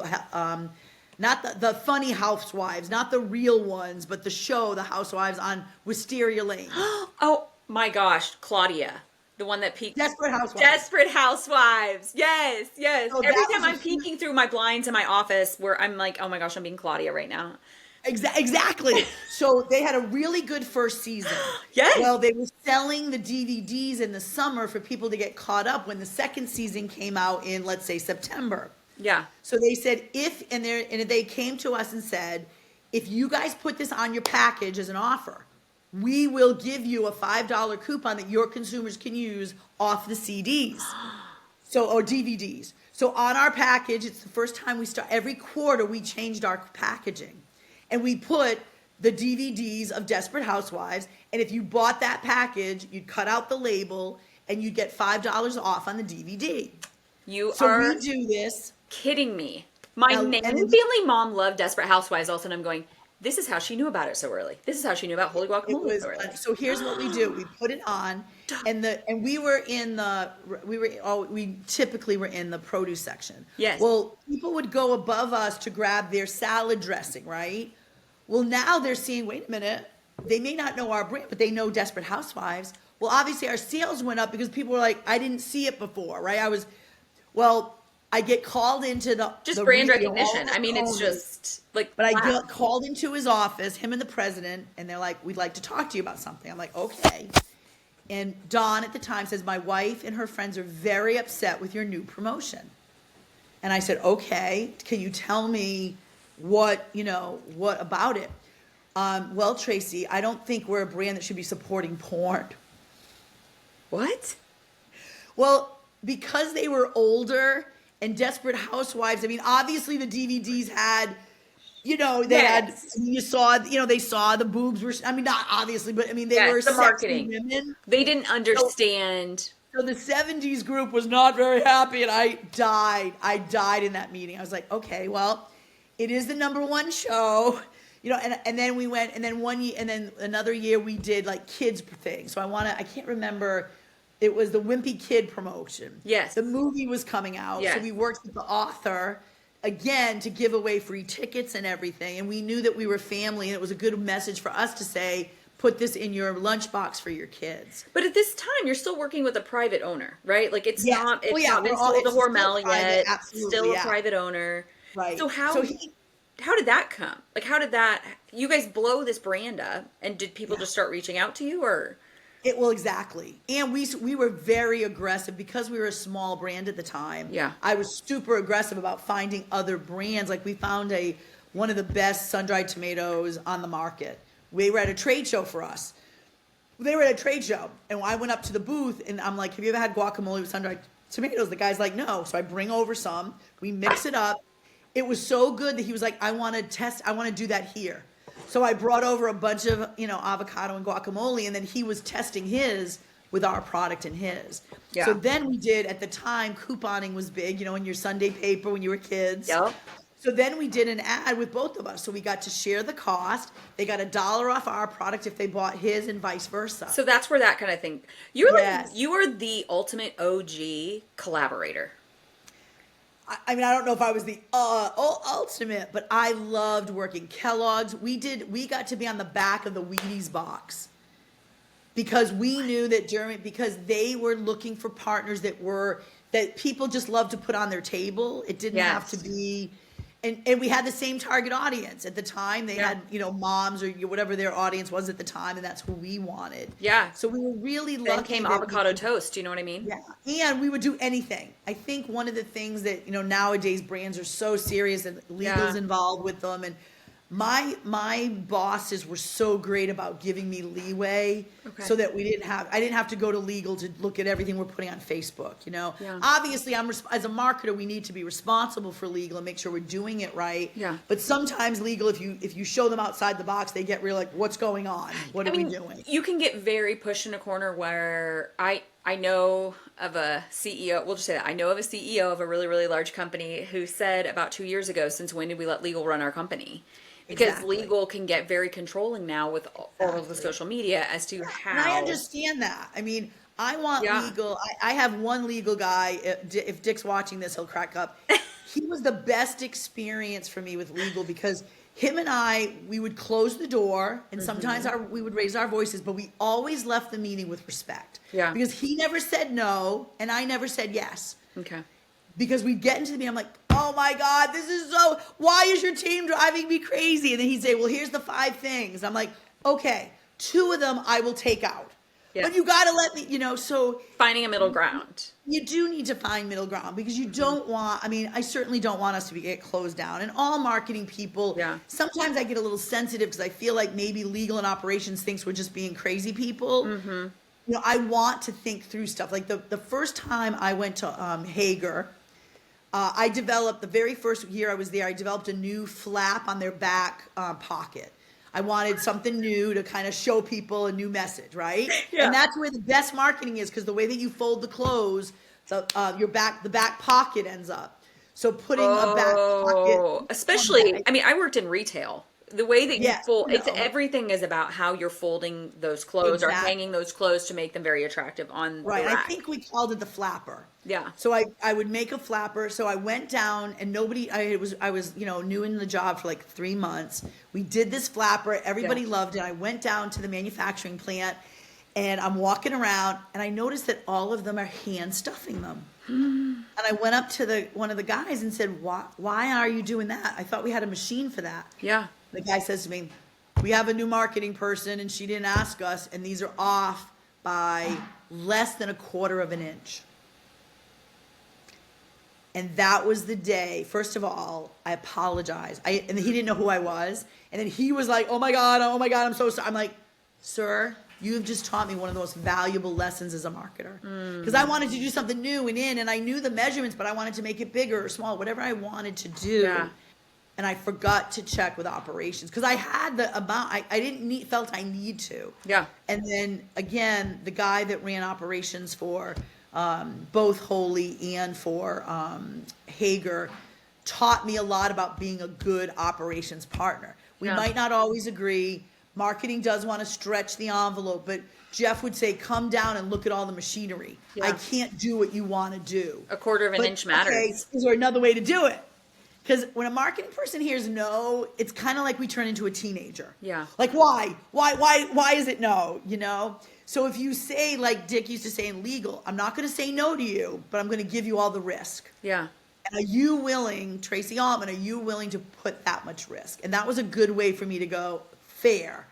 not the funny housewives, not the real ones, but the show, the housewives on Wisteria Lane. Oh my gosh, Claudia. The one that peeked. Desperate Housewives. Desperate Housewives. Yes, yes. So Every that time was a I'm peeking through my blinds in my office where I'm like, oh my gosh, I'm being Claudia right now. Exactly. So they had a really good first season. Yes. Well, they were selling the DVDs in the summer for people to get caught up when the second season came out in, let's say, September. Yeah. So they said and they came to us and said, if you guys put this on your package as an offer, we will give you a $5 coupon that your consumers can use off the CDs. Or DVDs. So on our package, it's the first time every quarter we changed our packaging. And we put the DVDs of Desperate Housewives, and if you bought that package, you'd cut out the label and you'd get $5 off on the DVD. You So are we do this. kidding me. My Now, main and- family mom loved Desperate Housewives also, and I'm going, this is how she knew about it so early. This is how she knew about Wholly It Guacamole was so early. so. Here's what we do: we put it on, and we typically were in the produce section. Yes. Well, people would go above us to grab their salad dressing, right? Well, now they're seeing. Wait a minute. They may not know our brand, but they know Desperate Housewives. Well, obviously our sales went up because people were like, I didn't see it before, right? I get called into Just the brand region, all recognition. the I mean, it's owners. just like, But I wow. get called into his office, him and the president, and they're like, we'd like to talk to you about something. I'm like, okay. And Dawn at the time says, my wife and her friends are very upset with your new promotion. And I said, okay, can you tell me what about it? Well, Tracey, I don't think we're a brand that should be supporting porn. What? Well, because they were older and Desperate Housewives, I mean, obviously the DVDs had, Yes. they saw the boobs were, I mean, not obviously, but I mean, they Yes, were the sexy marketing. women. They didn't understand. So the 70s group was not very happy, and I died in that meeting. I was like, okay, well, it is the #1 show, and then we went, and then one year, and then another year we did like kids things. So I can't remember. It was the Wimpy Kid promotion. Yes. The movie was coming out. Yes. So we worked with the author again to give away free tickets and everything. And we knew that we were family, and it was a good message for us to say, put this in your lunchbox for your kids. But at this time, you're still working with a private owner, right? Like it's Yeah. not Well, it's yeah, not been we're all, sold to it's still Hormel private, yet. absolutely, Still a yeah. private owner. Right. So So he, how did that come? Like how did that you guys blow this brand up and did people yeah. just start reaching out to you or Well, exactly. And we were very aggressive because we were a small brand at the time. Yeah. I was super aggressive about finding other brands. Like we found one of the best sun-dried tomatoes on the market. We were at a trade show for us. They were at a trade show, and I went up to the booth, and I'm like, have you ever had guacamole with sun-dried tomatoes? The guy's like, no. So I bring over some. We mix it up. It was so good that he was like, I want to do that here. So I brought over a bunch of, avocado and guacamole, and then he was testing his with our product and his. Yeah. So then we did, at the time, couponing was big, in your Sunday paper when you were kids. Yep. So then we did an ad with both of us. So we got to share the cost. They got $1 off our product if they bought his and vice versa. so that's where that kind of thing. You're Yes. like you are the ultimate OG collaborator. I mean, I don't know if I was the ultimate, but I loved working Kellogg's. We got to be on the back of the Wheaties box because we knew that because they were looking for partners that people just love to put on their table. It didn't have to be, and we had the same target audience at the time. They had, moms or whatever their audience was at the time, and that's who we wanted. Yeah. So we were really lucky. Then came avocado toast. Do you know what I mean? Yeah, and we would do anything. I think one of the things that nowadays brands are so serious and legal's involved with them, and my bosses were so great about giving me leeway, so that I didn't have to go to legal to look at everything we're putting on Facebook. Obviously, as a marketer, we need to be responsible for legal and make sure we're doing it right. Yeah. But sometimes legal, if you show them outside the box, they get real like, what's going on? What are we doing? You can get very pushed in a corner where I know of a CEO, we'll just say that, I know of a CEO of a really, really large company who said about 2 years ago, since when did we let legal run our company? Because legal can get very controlling now with all of the social media as to how. And I understand that. I mean, I want legal. I have one legal guy. If Dick's watching this, he'll crack up. He was the best experience for me with legal because him and we would close the door, and sometimes we would raise our voices, but we always left the meeting with respect. Yeah. Because he never said no, and I never said yes. Okay. Because we'd get into the meeting, I'm like, oh my God, why is your team driving me crazy? And then he'd say, well, here's the 5 things. I'm like, okay, 2 of them I will take out. Yeah. But you got to let me, so. Finding a middle ground. You do need to find middle ground because you don't want, I certainly don't want us to get closed down. And all marketing people, sometimes I get a little sensitive because I feel like maybe legal and operations thinks we're just being crazy people. Mm-hmm. I want to think through stuff. Like the first time I went to Hager, I developed, the very first year I was there, I developed a new flap on their back pocket. I wanted something new to kind of show people a new message, right? Yeah. And that's where the best marketing is because the way that you fold the clothes, the back pocket ends up. So putting a back pocket. Especially, I worked in retail. The way that you fold, everything is about how you're folding those clothes or hanging those clothes to make them very attractive on the rack. I think we called it the flapper. Yeah. So I would make a flapper. So I went down and I was new in the job for like 3 months. We did this flapper. Everybody loved it. I went down to the manufacturing plant and I'm walking around and I noticed that all of them are hand stuffing them. And I went up to one of the guys and said, why are you doing that? I thought we had a machine for that. Yeah. The guy says to me, we have a new marketing person and she didn't ask us and these are off by less than 1/4 of an inch. And that was the day, first of all, I apologized. And he didn't know who I was. And then he was like, oh my God, I'm so sorry. I'm like, sir, you have just taught me one of the most valuable lessons as a marketer. Because I wanted to do something new and I knew the measurements, but I wanted to make it bigger or small, whatever I wanted to do. Yeah. And I forgot to check with operations because I had the amount. I felt I need to. Yeah. And then again, the guy that ran operations for both Wholly and for Hager taught me a lot about being a good operations partner. We might not always agree. Marketing does want to stretch the envelope, but Jeff would say, come down and look at all the machinery. Yeah. I can't do what you want to do. 1/4 of an inch matters. Okay, is there another way to do it? Because when a marketing person hears no, it's kind of like we turn into a teenager. Yeah. Like, why is it no? You know? So if you say, like Dick used to say in legal, I'm not going to say no to you, but I'm going to give you all the risk. Yeah. And are you willing, Tracey Altman, are you willing to put that much risk? And that was a good way for me to go, fair.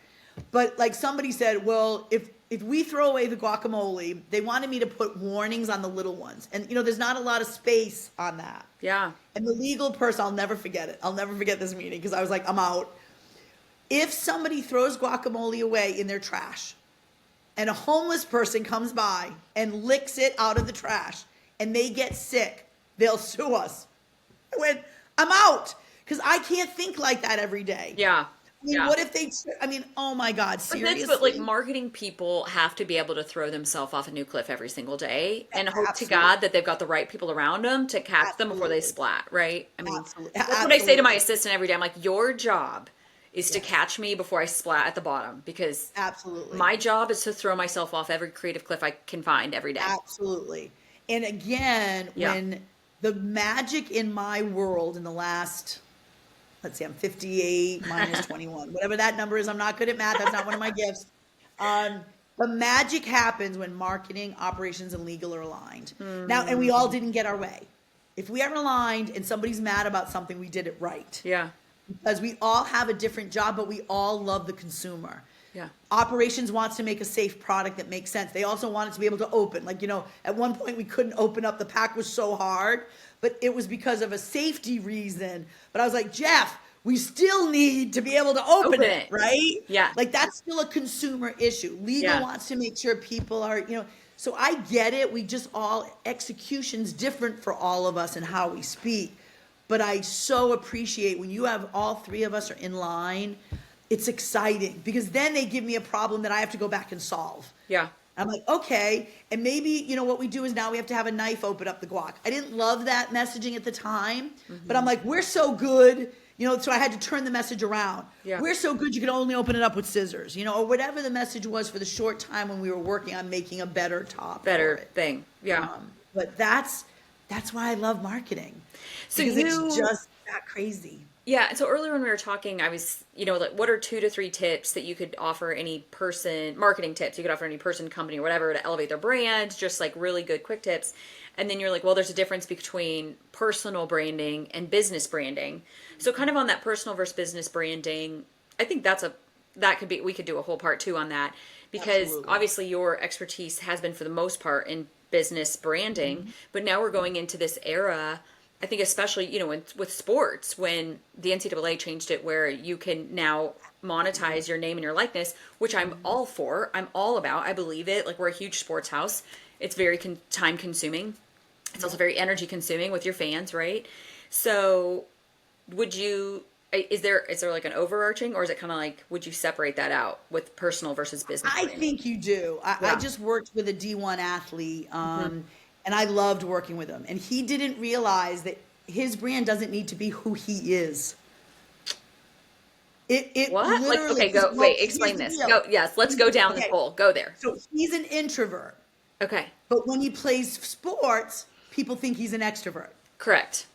But like somebody said, well, if we throw away the guacamole, they wanted me to put warnings on the little ones. And, you know, there's not a lot of space on that. Yeah. And the legal person, I'll never forget it. I'll never forget this meeting because I was like, I'm out. If somebody throws guacamole away in their trash and a homeless person comes by and licks it out of the trash and they get sick, they'll sue us. I went, I'm out because I can't think like that every day. Yeah. I mean, what if they, I mean, oh my God, seriously? But like marketing people have to be able to throw themselves off a new cliff every single day and hope Absolutely. to God that they've got the right people around them to catch them before they Absolutely. splat, right? I mean, Absolutely. that's what I say to my assistant every day. I'm like, your job is to catch me before I splat at the bottom because Absolutely. my job is to throw myself off every creative cliff I can find every day. Absolutely. And again, when the magic in my world in the last, let's see, I'm 58 minus 21, whatever that number is. I'm not good at math. That's not one of my gifts. The magic happens when marketing, operations, and legal are aligned. Now, and we all didn't get our way. If we are aligned and somebody's mad about something, we did it right. Yeah. Because we all have a different job, but we all love the consumer. Yeah. Operations wants to make a safe product that makes sense. They also want it to be able to open. Like, you know, at one point we couldn't open up. The pack was so hard, but it was because of a safety reason. But I was like, Jeff, we still need to be able to open it, right? Yeah. Like that's still a consumer issue. Legal wants to make sure people are, you know, so I get it. We just all, execution's different for all of us and how we speak. But I so appreciate when you have all three of us are in line, it's exciting because then they give me a problem that I have to go back and solve. Yeah. I'm like, okay. And maybe, you know, what we do is now we have to have a knife open up the guac. I didn't love that messaging at the time, but I'm like, we're so good, you know, so I had to turn the message around. Yeah. We're so good you can only open it up with scissors, you know, or whatever the message was for the short time when we were working on making a better top. Better thing. Yeah. But that's why I love marketing. So because it's just that crazy. Yeah. And so earlier when we were talking, I was, you know, like what are 2 to 3 tips that you could offer any person, marketing tips you could offer any person, company, or whatever to elevate their brand, just like really good quick tips. And then you're like, well, there's a difference between personal branding and business branding. So kind of on that personal versus business branding, I think we could do a whole part 2 on that because obviously your expertise has been for the most part in business branding, but now we're going into this era, I think especially, you know, with sports, when the NCAA changed it where you can now monetize your name and your likeness, which I'm all for, I'm all about, I believe it. Like we're a huge sports house. It's very time consuming. It's also very energy consuming with your fans, right? So is there like an overarching, or is it kind of like, would you separate that out with personal versus business I branding? think you do. I just worked with a D1 athlete, and I loved working with him. And he didn't realize that his brand doesn't need to be who he is. It what? Like, okay, explain this. Go, yes, let's go down this hole. Go there. So he's an introvert. Okay. But when he plays sports, people think he's an extrovert. Correct.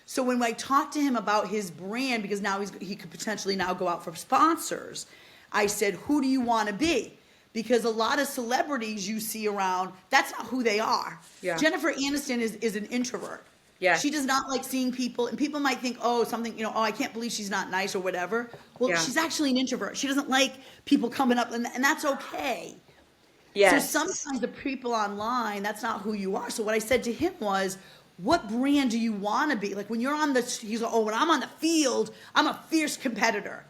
So when I talked to him about his brand, because now he could potentially now go out for sponsors, I said, who do you want to be? Because a lot of celebrities you see around, that's not who they are. Yeah. Jennifer Aniston is an introvert. Yeah. She does not like seeing people, and people might think, oh, something, you know, oh, I can't believe she's not nice or whatever. Well, she's actually an introvert. She doesn't like people coming up, and that's okay. Yes. So sometimes the people online, that's not who you are. So what I said to him was, what brand do you want to be? Like when you're on he's like, oh, when I'm on the field, I'm a fierce competitor.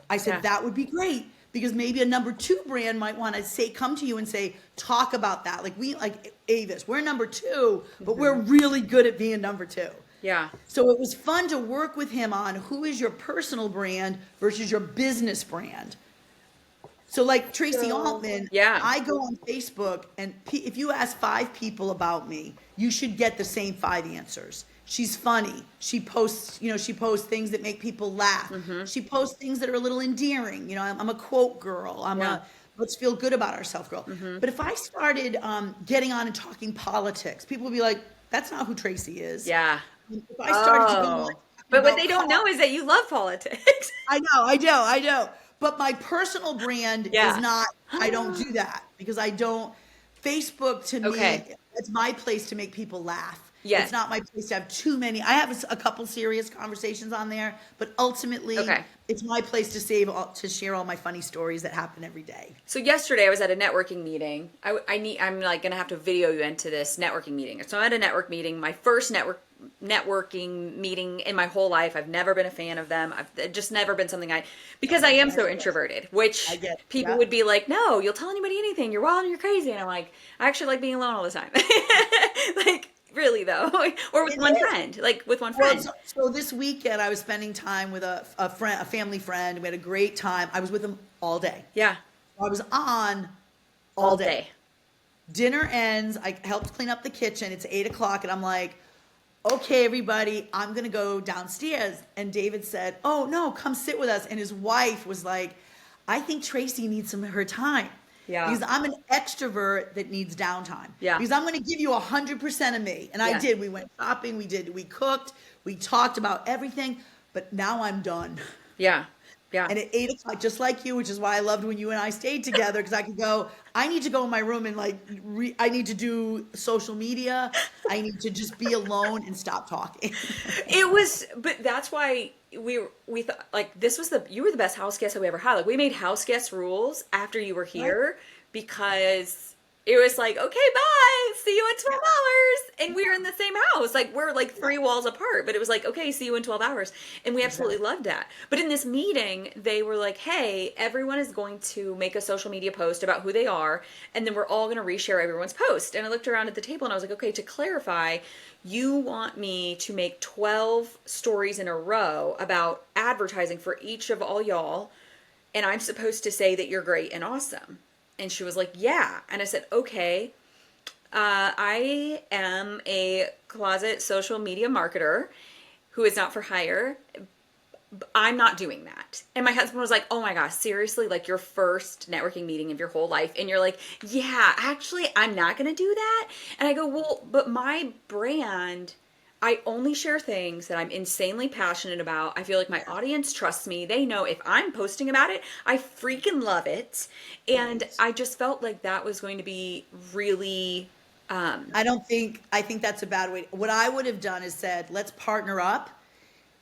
I said, that would be great. Because maybe a number 2 brand might want to come to you and say, talk about that. Like Avis, we're number 2, but we're really good at being number 2. Yeah. So it was fun to work with him on who is your personal brand versus your business brand. So like Tracey Altman, I go on Facebook and if you ask 5 people about me, you should get the same 5 answers. She's funny. She posts things that make people laugh. She posts things that are a little endearing. You know, I'm a quote girl. I'm a let's feel good about ourselves girl. But if I started getting on and talking politics, people would be like, that's not who Tracey is. Yeah. If I started to go on But what they don't know is that you love politics. I know. But my personal brand is Yeah. not, I don't do that because I don't, Facebook to me, Okay. it's my place to make people laugh. Yes. It's not my place to have too many. I have a couple serious conversations on there, but ultimately, Okay. it's my place to share all my funny stories that happen every day. So yesterday I was at a networking meeting. I'm like gonna have to video you into this networking meeting. So I'm at a network meeting, my first networking meeting in my whole life. I've never been a fan of them. I've just never been something because I am so introverted, which I get, people yeah. would be like, no, you'll tell anybody anything. You're wild and you're crazy. And I'm like, I actually like being alone all the time. Like, really though, or with It one is. friend, like with one Well, friend. so this weekend I was spending time with a friend, a family friend. We had a great time. I was with him all day. Yeah. I was on all day. Dinner ends. I helped clean up the kitchen. It's 8 o'clock, and I'm like, okay, everybody, I'm gonna go downstairs. And David said, oh no, come sit with us. And his wife was like, I think Tracey needs some of her time. Yeah. Because I'm an extrovert that needs downtime. Yeah. Because I'm going to give you 100% of me. And I Yeah. did. We went shopping. We cooked. We talked about everything. But now I'm done. Yeah. Yeah. And at 8 o'clock, just like you, which is why I loved when you and I stayed together, because I could go, I need to go in my room and I need to do social media. I need to just be alone and stop talking. It was, but that's why we thought like you were the best house guest that we ever had. Like we made house guest rules after you were here because it was like, okay, bye, see you in 12 hours. And we were in the same house. Like we're like 3 walls apart, but it was like, okay, see you in 12 hours. And we absolutely loved that. But in this meeting, they were like, hey, everyone is going to make a social media post about who they are. And then we're all going to reshare everyone's post. And I looked around at the table and I was like, okay, to clarify, you want me to make 12 stories in a row about advertising for each of all y'all. And I'm supposed to say that you're great and awesome. And she was like, yeah. And I said, okay, I am a closet social media marketer who is not for hire. I'm not doing that. And my husband was like, oh my gosh, seriously, like your first networking meeting of your whole life. And you're like, yeah, actually, I'm not going to do that. And I go, well, but my brand, I only share things that I'm insanely passionate about. I feel like my audience trusts me. They know if I'm posting about it, I freaking love it. And I just felt like that was going to be really, I think that's a bad way. What I would have done is said, let's partner up.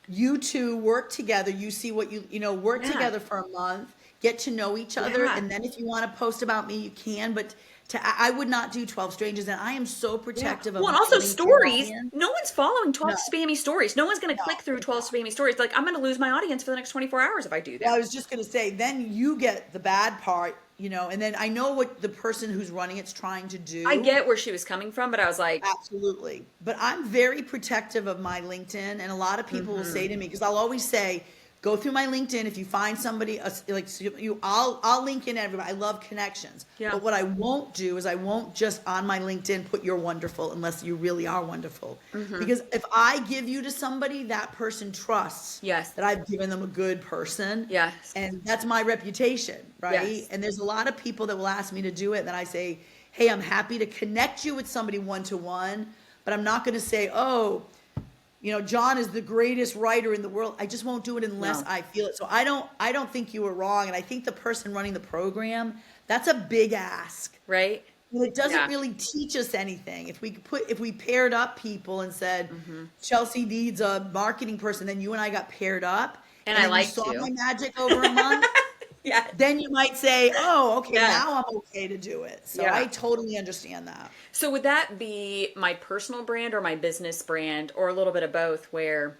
You two work together. You see what work together for a month, get to know each other. Yeah. And then if you want to post about me, you can, but I would not do 12 strangers. And I am so protective of well, and my also LinkedIn stories. audience. No one's following 12 No. spammy stories. No one's going to No. click through 12 spammy stories. Like, I'm going to lose my audience for the next 24 hours if I do that. Well, I was just going to say, then you get the bad part, and then I know what the person who's running it's trying to do. I get where she was coming from, but I was like, Absolutely. But I'm very protective of my LinkedIn. And a lot of people will say to me, because I'll always say, go through my LinkedIn. If you find somebody I'll link in everybody. I love connections. Yeah. But what I won't do is I won't just on my LinkedIn put you're wonderful unless you really are wonderful. Because if I give you to somebody, that person trusts Yes. that I've given them a good person. Yes. And that's my reputation, right? Yes. And there's a lot of people that will ask me to do it. And then I say, hey, I'm happy to connect you with somebody one-to-one, but I'm not going to say, oh, John is the greatest writer in the world. I just won't do it unless No. I feel it. So I don't think you were wrong. And I think the person running the program, that's a big ask. right? Well, it doesn't Yeah. really teach us anything. If we paired up people and said, Chelsea needs a marketing person, then you and I got paired up. And I then liked you saw you. my magic over a month. Yeah. Then you might say, oh, okay, Yeah. now I'm okay to do it. So Yeah. I totally understand that. So would that be my personal brand or my business brand or a little bit of both where,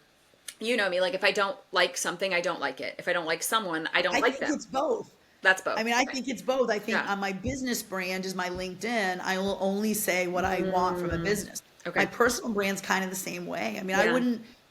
you know me, like if I don't like something, I don't like it. If I don't like someone, I don't I like think them. it's both. That's both. I mean, I think it's both. I think Yeah. on my business brand is my LinkedIn. I will only say what I want from a business. Okay. My personal brand's kind of the same way. I mean, Yeah.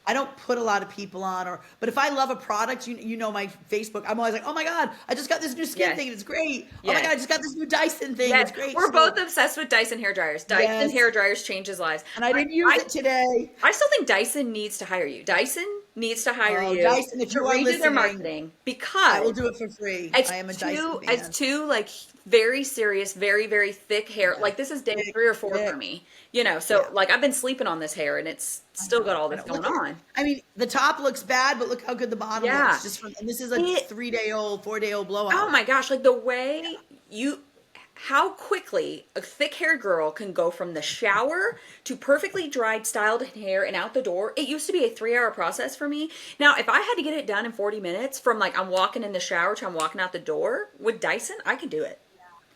I don't put a lot of people on but if I love a product, my Facebook, I'm always like, oh my God, I just got this new skin Yes. thing and it's great. Oh Yes. my God, I just got this new Dyson thing. Yes, It's great. we're So- both obsessed with Dyson hair dryers. Dyson Yes. hair dryers changes lives. And I didn't use it today. I still think Dyson needs to hire you. Dyson needs to hire Oh, you Dyson, if to you are redo their listening, marketing I will because do it for free. it's I am a Dyson it's fan. too like very serious, very, very thick hair. Yeah. Like this is day Thick, 3 or 4 for thick. me, you know. So Yeah. like I've been sleeping on this hair and it's I still got know. all I this know. going Look at, on. I mean, the top looks bad, but look how good the bottom Yeah. looks. Just from, and this is a It 3-day old, 4-day old Oh blowout. my gosh, like the way you, how quickly a thick haired girl can go from the shower to perfectly dried, styled hair and out the door. It used to be a 3 hour process for me. Now, if I had to get it done in 40 minutes from like I'm walking in the shower to I'm walking out the door with Dyson, I can do it.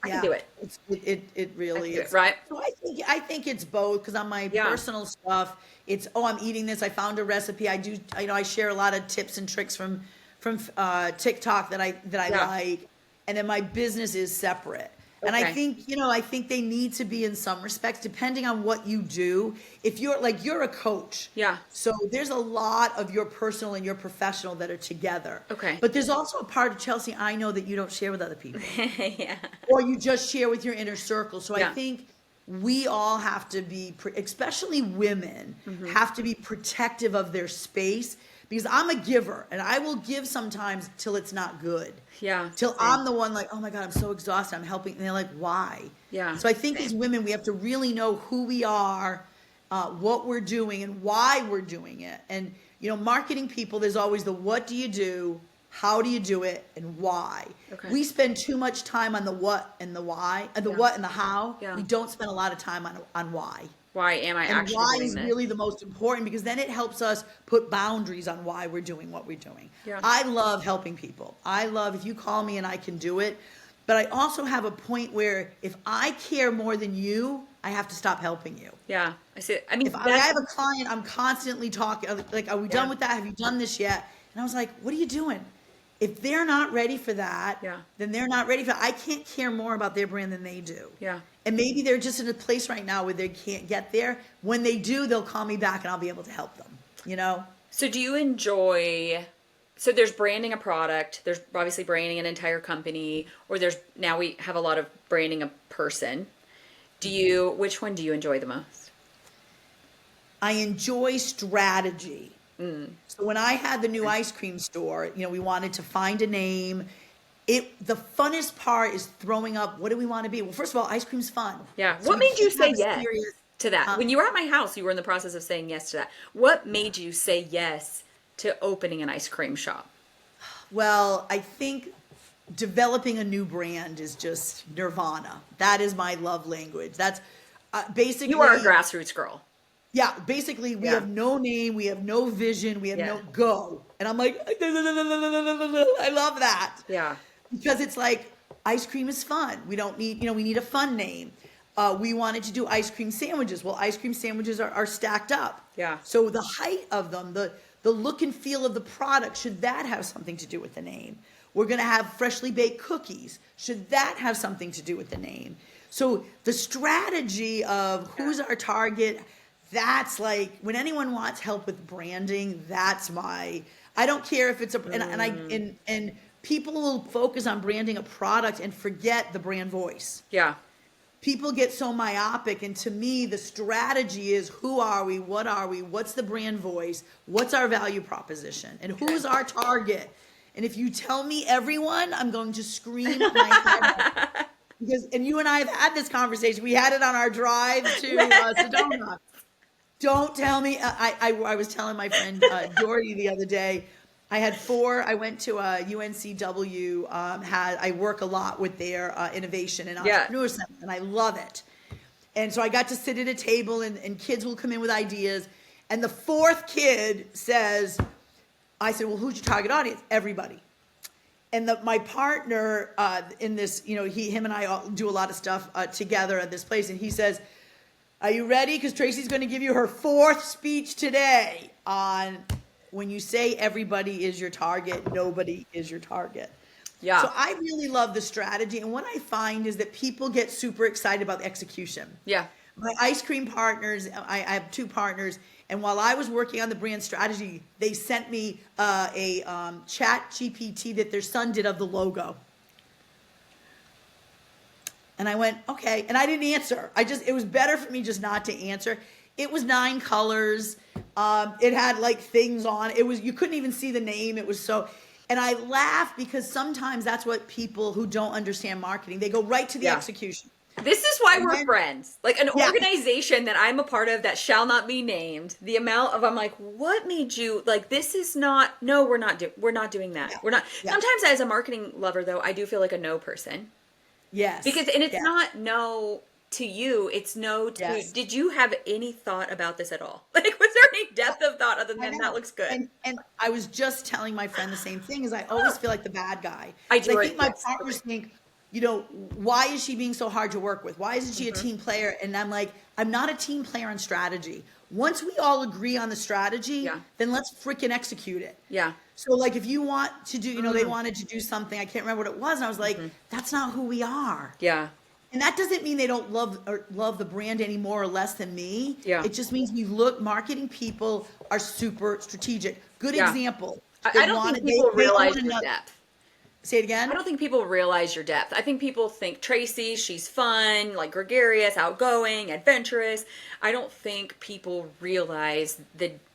I can Yeah, do it. it I can really do it, is. right? So I think it's both because on my Yeah. personal stuff, it's I'm eating this. I found a recipe. I share a lot of tips and tricks from TikTok that I Yeah. like, and then my business is separate. And Okay. I think they need to be in some respects, depending on what you do. If you're a coach. Yeah. So there's a lot of your personal and your professional that are together. Okay. But there's also a part of Chelsea I know that you don't share with other people Yeah. or you just share with your inner circle. So I Yeah. think we all have to be, especially women, have to be protective of their space because I'm a giver and I will give sometimes till it's not good. Yeah. Till Same. I'm the one like, oh my God, I'm so exhausted. I'm helping. And they're like, why? Yeah. So I think as Same. women, we have to really know who we are, what we're doing and why we're doing it. And, marketing people, there's always the what do you do? How do you do it and why? Okay. We spend too much time on the what and the why, and the Yeah. what and the how. Yeah. We don't spend a lot of time on why. Why am I And actually why doing is this? really the most important because then it helps us put boundaries on why we're doing what we're doing. Yeah. I love helping people. I love if you call me and I can do it. But I also have a point where if I care more than you, I have to stop helping you. Yeah. I see. I mean, If I have a client, I'm constantly talking, like, are we done Yeah. with that? Have you done this yet? And I was like, what are you doing? If they're not ready for that, Yeah. then they're not ready for it. I can't care more about their brand than they do. Yeah. And maybe they're just in a place right now where they can't get there. When they do, they'll call me back and I'll be able to help them. So do you enjoy, so there's branding a product, there's obviously branding an entire company, or now we have a lot of branding a person. Which one do you enjoy the most? I enjoy strategy. So when I had the new ice cream store, we wanted to find a name. The funnest part is throwing up, what do we want to be? Well, first of all, ice cream's fun. Yeah. So What we made you can't say have a yes serious- to that? Huh? When you were at my house, you were in the process of saying yes to that. What made you say yes to opening an ice cream shop? Well, I think developing a new brand is just nirvana. That is my love language. That's basically. You are a grassroots girl. Yeah, basically, we Yeah. have no name, we have no vision, we have Yeah. no go. And I'm like, I love that. Yeah. Because it's like, ice cream is fun. We don't need, we need a fun name. We wanted to do ice cream sandwiches. Well, ice cream sandwiches are stacked up. Yeah. So the height of them, the look and feel of the product, should that have something to do with the name? We're going to have freshly baked cookies. Should that have something to do with the name? So the strategy of who's our target, that's like, when anyone wants help with branding, I don't care if it's and people will focus on branding a product and forget the brand voice. Yeah. People get so myopic, and to me, the strategy is who are we, what's the brand voice, what's our value proposition, and who's our target. And if you tell me everyone, I'm going to scream my head off. And you and I have had this conversation. We had it on our drive to Sedona. Don't tell me. I was telling my friend Dory the other day. I went to UNCW. I work a lot with their innovation and entrepreneur center, and I love it. And so I got to sit at a table, and kids will come in with ideas. And the fourth kid says, I said, well, who's your target audience? Everybody. And my partner in this, him and I all do a lot of stuff together at this place. And he says, are you ready? Because Tracey's going to give you her fourth speech today on when you say everybody is your target, nobody is your target. Yeah. So I really love the strategy. And what I find is that people get super excited about the execution. Yeah. My ice cream partners, I have 2 partners. And while I was working on the brand strategy, they sent me a chat GPT that their son did of the logo. And I went, okay. And I didn't answer. It was better for me just not to answer. It was 9 colors. It had like things on. It was, you couldn't even see the name. It was so, and I laugh because sometimes that's what people who don't understand marketing, they go right to the Yeah. execution. This is why And we're then, friends. Like an yeah, organization that I'm a part of that shall not be named. The amount of I'm like, what made you like this is not no, we're not doing that. yeah, We're not. yeah, Sometimes as a marketing lover though, I do feel like a no person. yes, Because and it's yes, not no to you, it's no to yes. did you have any thought about this at all? Like was there any Well, depth of thought other I than that know. looks good? And I was just telling my friend the same thing, is I always feel like the bad guy. I Because I do it, think my yes. partners think, why is she being so hard to work with? Why isn't she a Mm-hmm. team player? And I'm like, I'm not a team player on strategy. Once we all agree on the strategy, Yeah. then let's freaking execute it. Yeah. So like if you want to do, they Mm. wanted to do something, I can't remember what it was, and I was like, that's not who we are. Yeah. And that doesn't mean they don't love the brand any more or less than me. Yeah. It just means marketing people are super strategic. Good Yeah. example. I don't think people They realize own your another. depth. Say it I again. don't think people realize your depth. I think people think Tracy, she's fun, like gregarious, outgoing, adventurous. I don't think people realize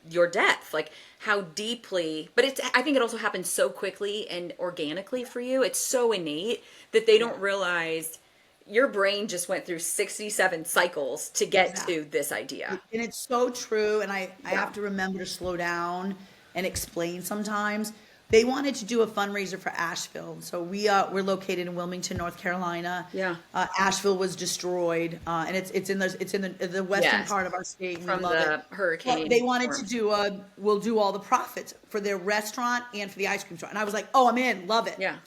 your depth, like how deeply. But I think it also happens so quickly and organically for you. It's so innate that they don't realize your brain just went through 67 cycles to get Exactly. to this idea. And it's so true. And I Yeah. have to remember to slow down and explain sometimes. They wanted to do a fundraiser for Asheville. So we're located in Wilmington, North Carolina. Yeah. Asheville was destroyed, and it's in the western Yes. part of our state. And From we love the it. hurricane But they wanted to storm. do we'll do all the profits for their restaurant and for the ice cream truck. And I was like, oh, I'm in, love it. Yeah.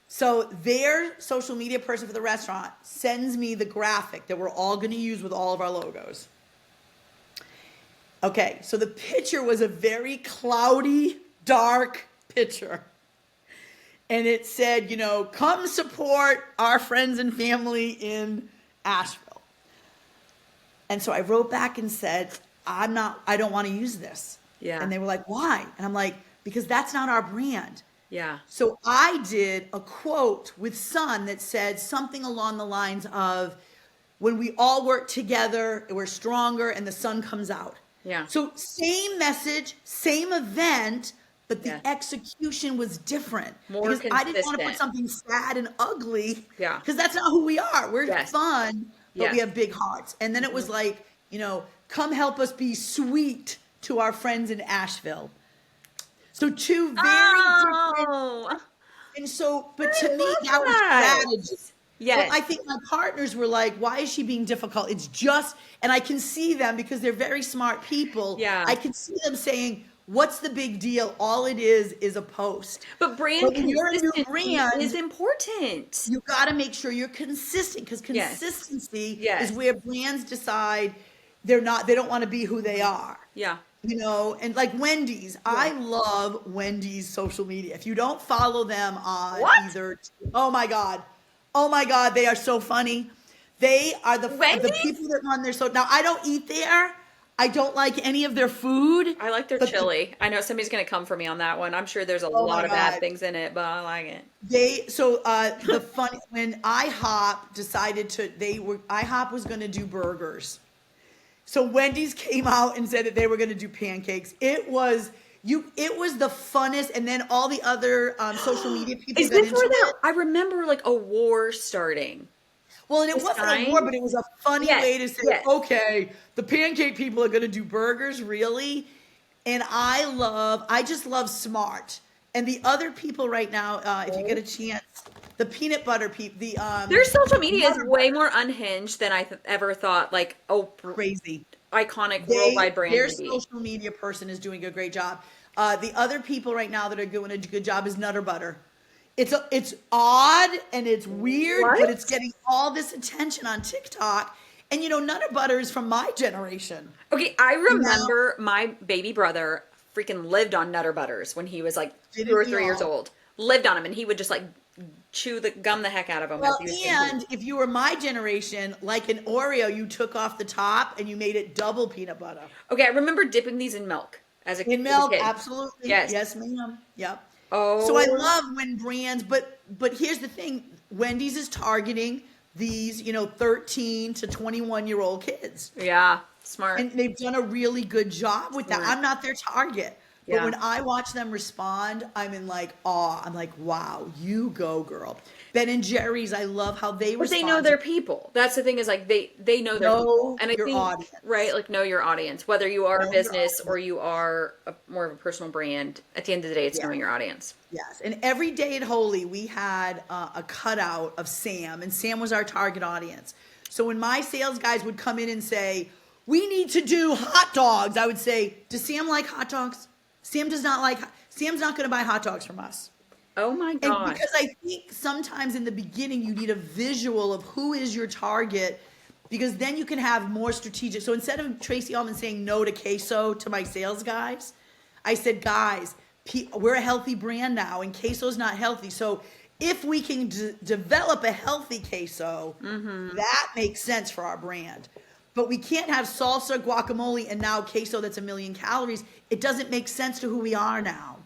So their social media person for the restaurant sends me the graphic that we're all going to use with all of our logos. Okay, so the picture was a very cloudy, dark picture. And it said, come support our friends and family in Asheville. And so I wrote back and said, I don't want to use this. Yeah. And they were like, why? And I'm like, because that's not our brand. Yeah. So I did a quote with Sun that said something along the lines of, when we all work together, we're stronger and the sun comes out. Yeah. So same message, same event, but the Yeah. execution was different. More because I didn't want to put consistent. something sad and ugly. Yeah. Because that's not who we are. We're Yes. fun, but we Yes. have big hearts. And then it was like, come help us be sweet to our friends in Asheville. So two very different. Oh. And so, but I to me, love that was that. strategy. Yes. Well, I think my partners were like, why is she being difficult? It's just, and I can see them because they're very smart people. Yeah. I can see them saying, what's the big deal? All it is a post. But brand But when you're a new consistency brand, is important. you got to make sure you're consistent, because Yes. consistency Yes. is where brands decide they don't want to be who they are. Yeah. And like Wendy's, I love Wendy's social media. If you don't follow them on What? either, oh my God, they are so funny. They are the Wendy's? people that run their now I don't eat there. I don't like any of their food. I like their but chili. I know somebody's going to come for me on that one. I'm sure there's a Oh my lot of bad God. things in it, but I like it. The fun when IHOP decided IHOP was going to do burgers. So Wendy's came out and said that they were going to do pancakes. It was the funnest, and then all the other social media people Is got this into where it. I remember like a war starting? Well, and it this wasn't time? a war, but it was a funny Yes, way to say, yes. okay, the pancake people are going to do burgers, really? And I just love smart. And the other people right now, if you get a chance, the peanut butter people, Their social media is Nutter way Butter. more unhinged than I ever thought. Like, Crazy. iconic worldwide brand. Their would be. social media person is doing a great job. The other people right now that are doing a good job is Nutter Butter. It's odd and it's weird, What? but it's getting all this attention on TikTok. And Nutter Butter is from my generation. Okay, I remember my baby brother freaking lived on Nutter Butters when he was like 2 or Didn't 3 we years all? old. Lived on them, and he would just like gum the heck out of them. Well, as he was and eating. if you were my generation, like an Oreo, you took off the top and you made it double peanut butter. Okay, I remember dipping these in milk as a In as a milk, kid. absolutely. Yes. Yes, ma'am. Yep. Oh, So I love when brands, but here's the thing: Wendy's is targeting these, 13 to 21-year-old kids. Yeah. Smart. And they've done a really good job with that. Smart. I'm not their target. But Yeah. when I watch them respond, I'm in like awe. I'm like, wow, you go, girl. Ben and Jerry's, I love how they But they respond know to their people. That's the thing is like they know their people. know And I your think, audience. right, like know your audience. Whether you are a Know your business or audience. you are more of a personal brand, at the end of the day, it's Yeah. knowing your audience. Yes. And every day at Wholly, we had a cutout of Sam, and Sam was our target audience. So when my sales guys would come in and say, we need to do hot dogs, I would say, does Sam like hot dogs? Sam does not like, Sam's not going to buy hot dogs from us. Oh my And gosh. because I think sometimes in the beginning you need a visual of who is your target, because then you can have more strategic. So instead of Tracey Altman saying no to queso to my sales guys, I said, guys, we're a healthy brand now, and queso's not healthy. So if we can develop a healthy queso, that makes sense for our brand. But we can't have salsa, guacamole, and now queso that's 1,000,000 calories. It doesn't make sense to who we are now.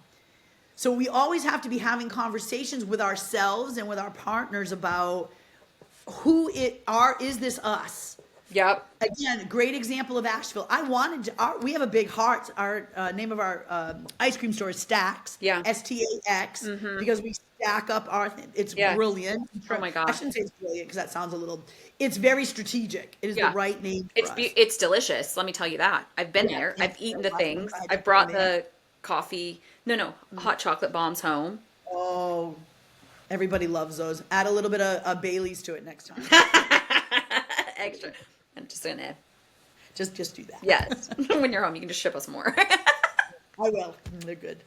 So we always have to be having conversations with ourselves and with our partners about is this us? Yep. Again, great example of Asheville. We have a big heart. Our name of our ice cream store is Stacks. Yeah. STAX, because we stack up it's Yes. brilliant. Oh my gosh. I shouldn't say it's brilliant because that sounds it's very strategic. It is Yeah. the right name for us. It's delicious. Let me tell you that. I've been Yeah, there. yeah. I've eaten the I'm things. glad I've you brought came in. the coffee. No, hot chocolate bombs home. Oh, everybody loves those. Add a little bit of Bailey's to it next time. Extra. I'm just gonna. Just do that. Yes. When you're home, you can just ship us more. I will. They're good.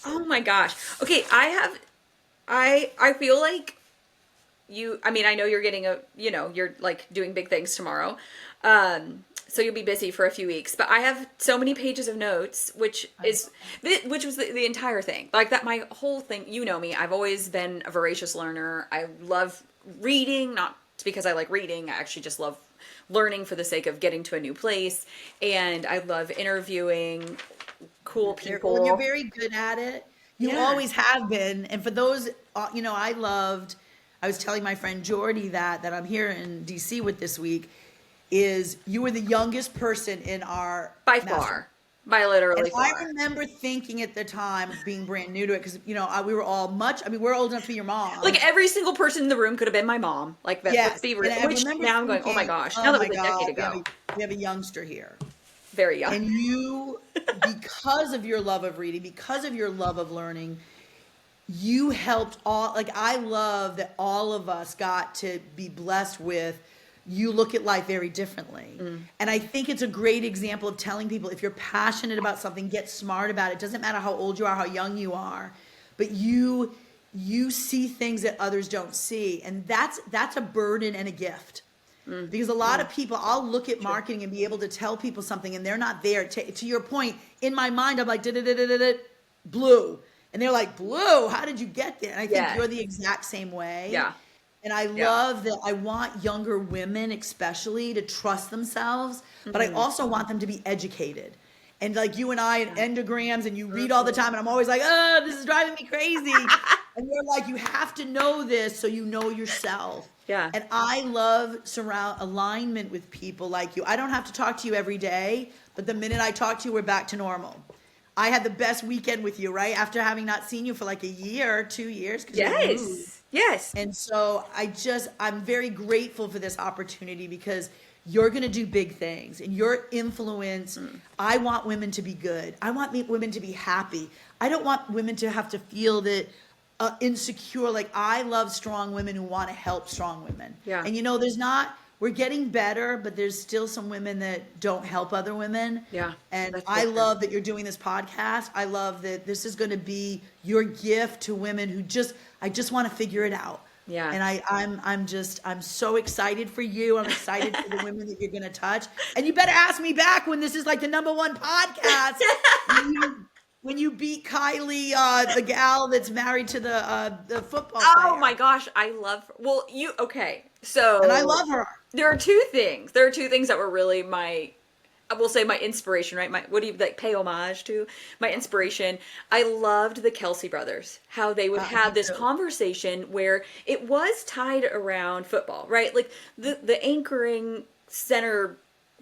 Oh my gosh. Okay, I feel like I mean, I know you're getting you're like doing big things tomorrow. So you'll be busy for a few weeks, but I have so many pages of notes, which was the entire thing. Like that, my whole thing, you know me, I've always been a voracious learner. I love reading, not because I like reading. I actually just love learning for the sake of getting to a new place. And I love interviewing cool people. When you're very good at it, you Yeah. always have been. And for those, I was telling my friend Jordy that I'm here in DC with this week, is you were the youngest person in our By master. far. By literally And I far. remember thinking at the time, being brand new to it, because, we were all we're old enough to be your mom. Like every single person in the room could have been my mom. Like that. Yes. Let's be And real. I Which remember now I'm going, oh my thinking, gosh. oh Now that my was a decade God, ago. we have a youngster here. Very young. And you, because of your love of reading, because of your love of learning, you helped I love that all of us got to be blessed with, you look at life very differently. And I think it's a great example of telling people, if you're passionate about something, get smart about it. It doesn't matter how old you are, how young you are, but you see things that others don't see. And that's a burden and a gift. Because a lot of people, I'll look at marketing and be able to tell people something and they're not there. To your point, in my mind, I'm like, blue. And they're like, blue, how did you get there? And I think you're the exact same way. Yeah. And I love that. I want younger women especially to trust themselves, but I also want them to be educated. And like you and I and enneagrams, and you read all the time, and I'm always like, oh, this is driving me crazy. And you're like, you have to know this so you know yourself. Yeah. And I love alignment with people like you. I don't have to talk to you every day, but the minute I talk to you, we're back to normal. I had the best weekend with you, right? After having not seen you for like a year, 2 years. 'Cause you moved. Yes. And so I'm very grateful for this opportunity, because you're going to do big things, and your influence. I want women to be good. I want women to be happy. I don't want women to have to feel that insecure. Like, I love strong women who want to help strong women. Yeah. And we're getting better, but there's still some women that don't help other women. Yeah. And I love that you're doing this podcast. I love that this is going to be your gift to women who I just want to figure it out. Yeah. And I'm so excited for you. I'm excited for the women that you're going to touch. And you better ask me back when this is like the #1 podcast. when you beat Kylie, the gal that's married to the football player. Oh my gosh, I love. Well, okay. So. And I love her. There are two things. There are two things that were really I will say my inspiration, right? What do you like pay homage to? My inspiration. I loved the Kelsey brothers, how they would have this conversation where it was tied around football, right? Like the anchoring center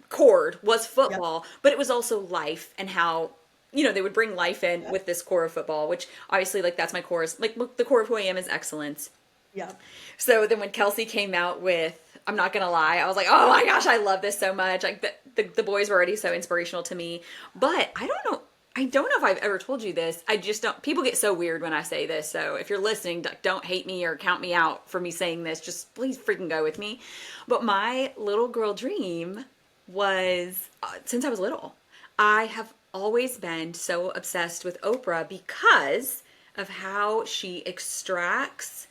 chord was football, but it was also life and how, they would bring life in with this core of football, which obviously, like, that's my core. Like, the core of who I am is excellence. Yeah. So then when Kelsey came out with, I'm not gonna lie, I was like, oh my gosh, I love this so much. Like, the boys were already so inspirational to me. But I don't know if I've ever told you this. I just don't, people get so weird when I say this. So if you're listening, don't hate me or count me out for me saying this. Just please freaking go with me. But my little girl dream was, since I was little, I have always been so obsessed with Oprah because of how she extracts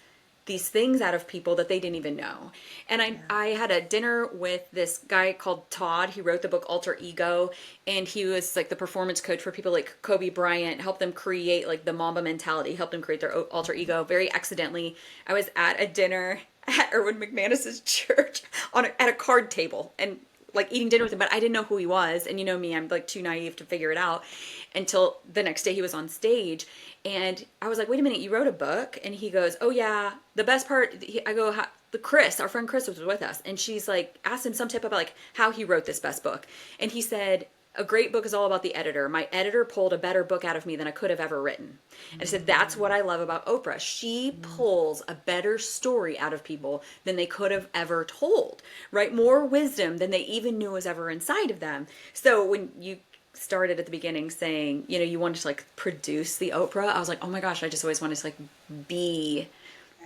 these things out of people that they didn't even know. And I had a dinner with this guy called Todd. He wrote the book Alter Ego, and he was like the performance coach for people like Kobe Bryant, helped them create like the Mamba mentality, helped them create their alter ego. Very accidentally, I was at a dinner at Erwin McManus's church at a card table and like eating dinner with him, but I didn't know who he was. And you know me, I'm like too naive to figure it out until the next day he was on stage. And I was like, wait a minute, you wrote a book? And he goes, oh yeah, the best part, I go, our friend Chris was with us. And she's like, asked him some tip about like how he wrote this best book. And he said, a great book is all about the editor. My editor pulled a better book out of me than I could have ever written. And I said, that's what I love about Oprah. She pulls a better story out of people than they could have ever told, right? More wisdom than they even knew was ever inside of them. So when you started at the beginning saying, you wanted to like produce the Oprah, I was like, oh my gosh, I just always wanted to like be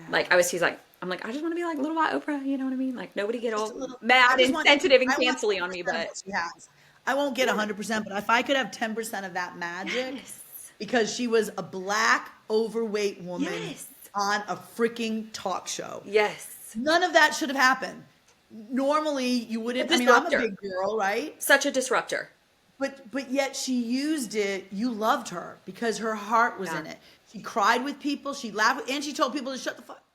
like, I'm like, I just want to be like little white Oprah, you know what I mean? Like nobody get all mad and sensitive and cancely on me, but she has. I won't get 100%, but if I could have 10% of that magic, because she was a black, overweight woman on a freaking talk show. Yes. None of that should have happened. Normally, you wouldn't. I mean, I'm a big girl, right? Such a disruptor. But yet she used it. You loved her because her heart was in it. She cried with people. She laughed, and she told people to shut the fuck up.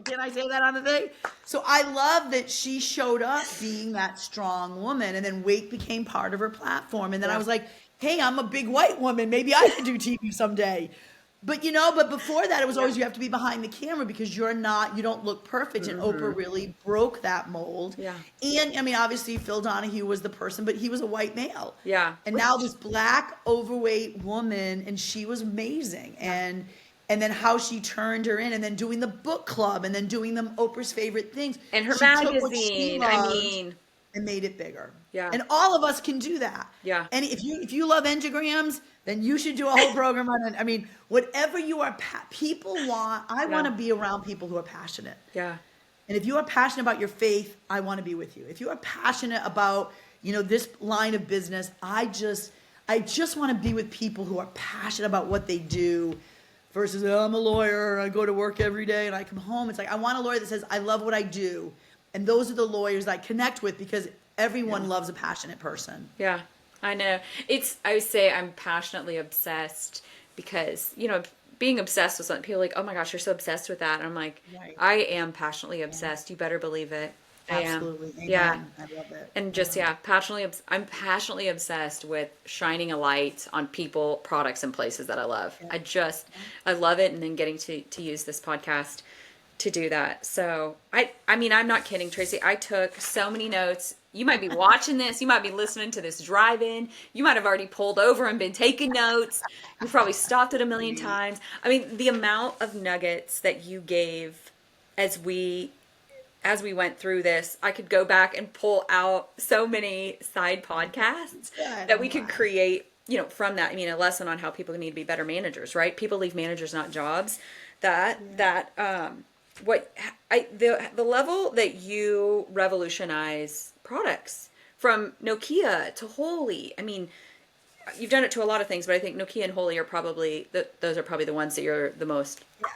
Can I say that on the thing? So I love that she showed up being that strong woman, and then weight became part of her platform. And then I was like, hey, I'm a big white woman. Maybe I can do TV someday. But but before that, it was always you have to be behind the camera because you don't look perfect. And Oprah really broke that mold. Yeah. And I mean, obviously Phil Donahue was the person, but he was a white male. Yeah. And now this black, overweight woman, and she was amazing. And then how she turned her in, and then doing the book club, and then doing them Oprah's favorite things. And her magazine, and made it bigger. Yeah. And all of us can do that. Yeah. And if you love enneagrams, then you should do a whole program on it. I mean, whatever you are, people want, I want to be around people who are passionate. Yeah. And if you are passionate about your faith, I want to be with you. If you are passionate about, this line of business, I just want to be with people who are passionate about what they do versus, I'm a lawyer, I go to work every day and I come home. It's like, I want a lawyer that says, I love what I do. And those are the lawyers I connect with because everyone loves a passionate person. Yeah, I know. I would say I'm passionately obsessed because, being obsessed with something, people are like, oh my gosh, you're so obsessed with that. And I'm like, I am passionately obsessed. You better believe it. Absolutely. I am. Yeah. I love it. And just, I'm passionately obsessed with shining a light on people, products, and places that I love. Yeah. I love it. And then getting to use this podcast to do that. So I mean, I'm not kidding, Tracey. I took so many notes. You might be watching this. You might be listening to this drive-in. You might have already pulled over and been taking notes. You've probably stopped it a million times. I mean, the amount of nuggets that you gave as we went through this, I could go back and pull out so many side podcasts that we could create, from that. I mean, a lesson on how people need to be better managers, right? People leave managers, not jobs. The level that you revolutionize products from Nokia to Wholly. I mean, you've done it to a lot of things, but I think Nokia and Wholly are probably those are probably the ones that you're the most. Yeah.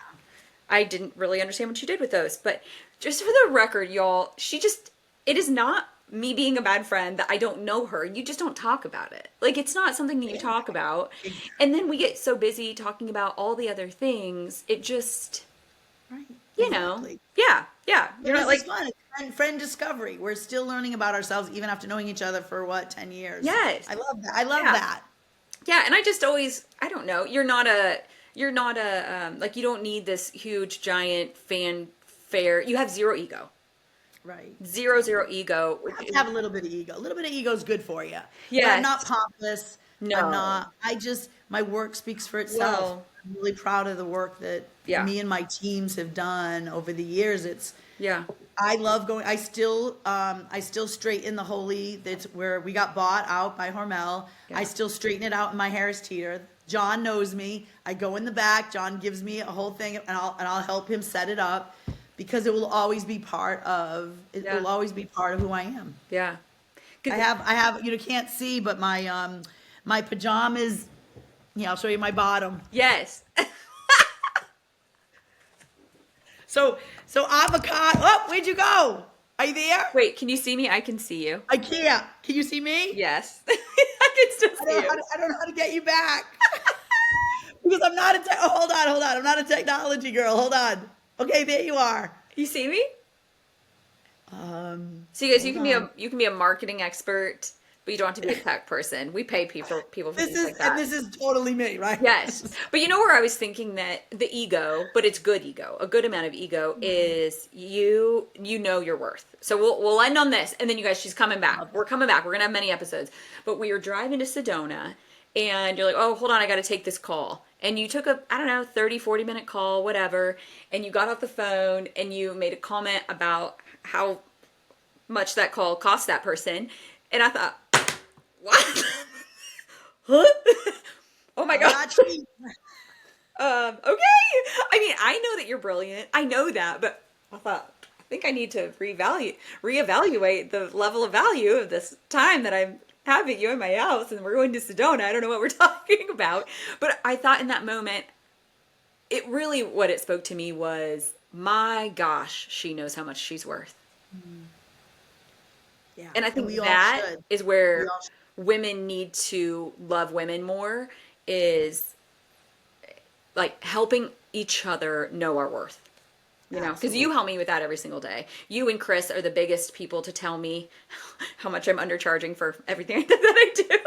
I didn't really understand what you did with those, but just for the record, y'all, it is not me being a bad friend that I don't know her. You just don't talk about it. Like, it's not something that you talk about. And then we get so busy talking about all the other things. It just, right. Yeah. You're not like fun. Friend discovery. We're still learning about ourselves even after knowing each other for 10 years. Yes. I love that. I love that. Yeah. And I just always, I don't know. You're not a like, you don't need this huge giant fanfare. You have zero ego. Right. Zero ego. You have to have a little bit of ego. A little bit of ego is good for you. But I'm not Yes. pompous. I'm No. not, my work speaks for itself. Well, I'm really proud of the work that yeah. me and my teams have done over the years. Yeah. I love going, I still straighten the Wholly, that's where we got bought out by Hormel. Yeah. I still straighten it out in my Harris Teeter. John knows me. I go in the back. John gives me a whole thing, and I'll help him set it up because it will always be it Yeah. will always be part of who I am. Yeah. I have, you can't see, but my pajamas, yeah, I'll show you my bottom. Yes. So avocado, oh, where'd you go? Are you there? Wait, can you see me? I can see you. I can't. Can you see me? Yes. I can still see you. I don't know how to get you back. Because I'm not hold on. I'm not a technology girl. Hold on. Okay, there you are. You see me? So you guys, you can be a marketing expert, but you don't have to be a tech person. We pay people for things like that. And this is totally me, right? Yes. But you know where I was thinking that the ego, but it's good ego, a good amount of ego is you know your worth. So we'll end on this, and then you guys, she's coming back. We're coming back. We're going to have many episodes. But we were driving to Sedona, and you're like, oh, hold on, I got to take this call. And you took a, I don't know, 30, 40-minute call, whatever, and you got off the phone, and you made a comment about how much that call cost that person. And I thought, what? Huh? Oh my God. Okay. I mean, I know that you're brilliant. I know that, but I thought, I think I need to reevaluate the level of value of this time that I'm having you in my house, and we're going to Sedona. I don't know what we're talking about. But I thought in that moment, it really, what it spoke to me was, my gosh, she knows how much she's worth. Yeah. And I think we all that should. is We where all should. women need to love women more, is like helping each other know our worth. You know, because you help me with that every single day. You and Chris are the biggest people to tell me how much I'm undercharging for everything that I do.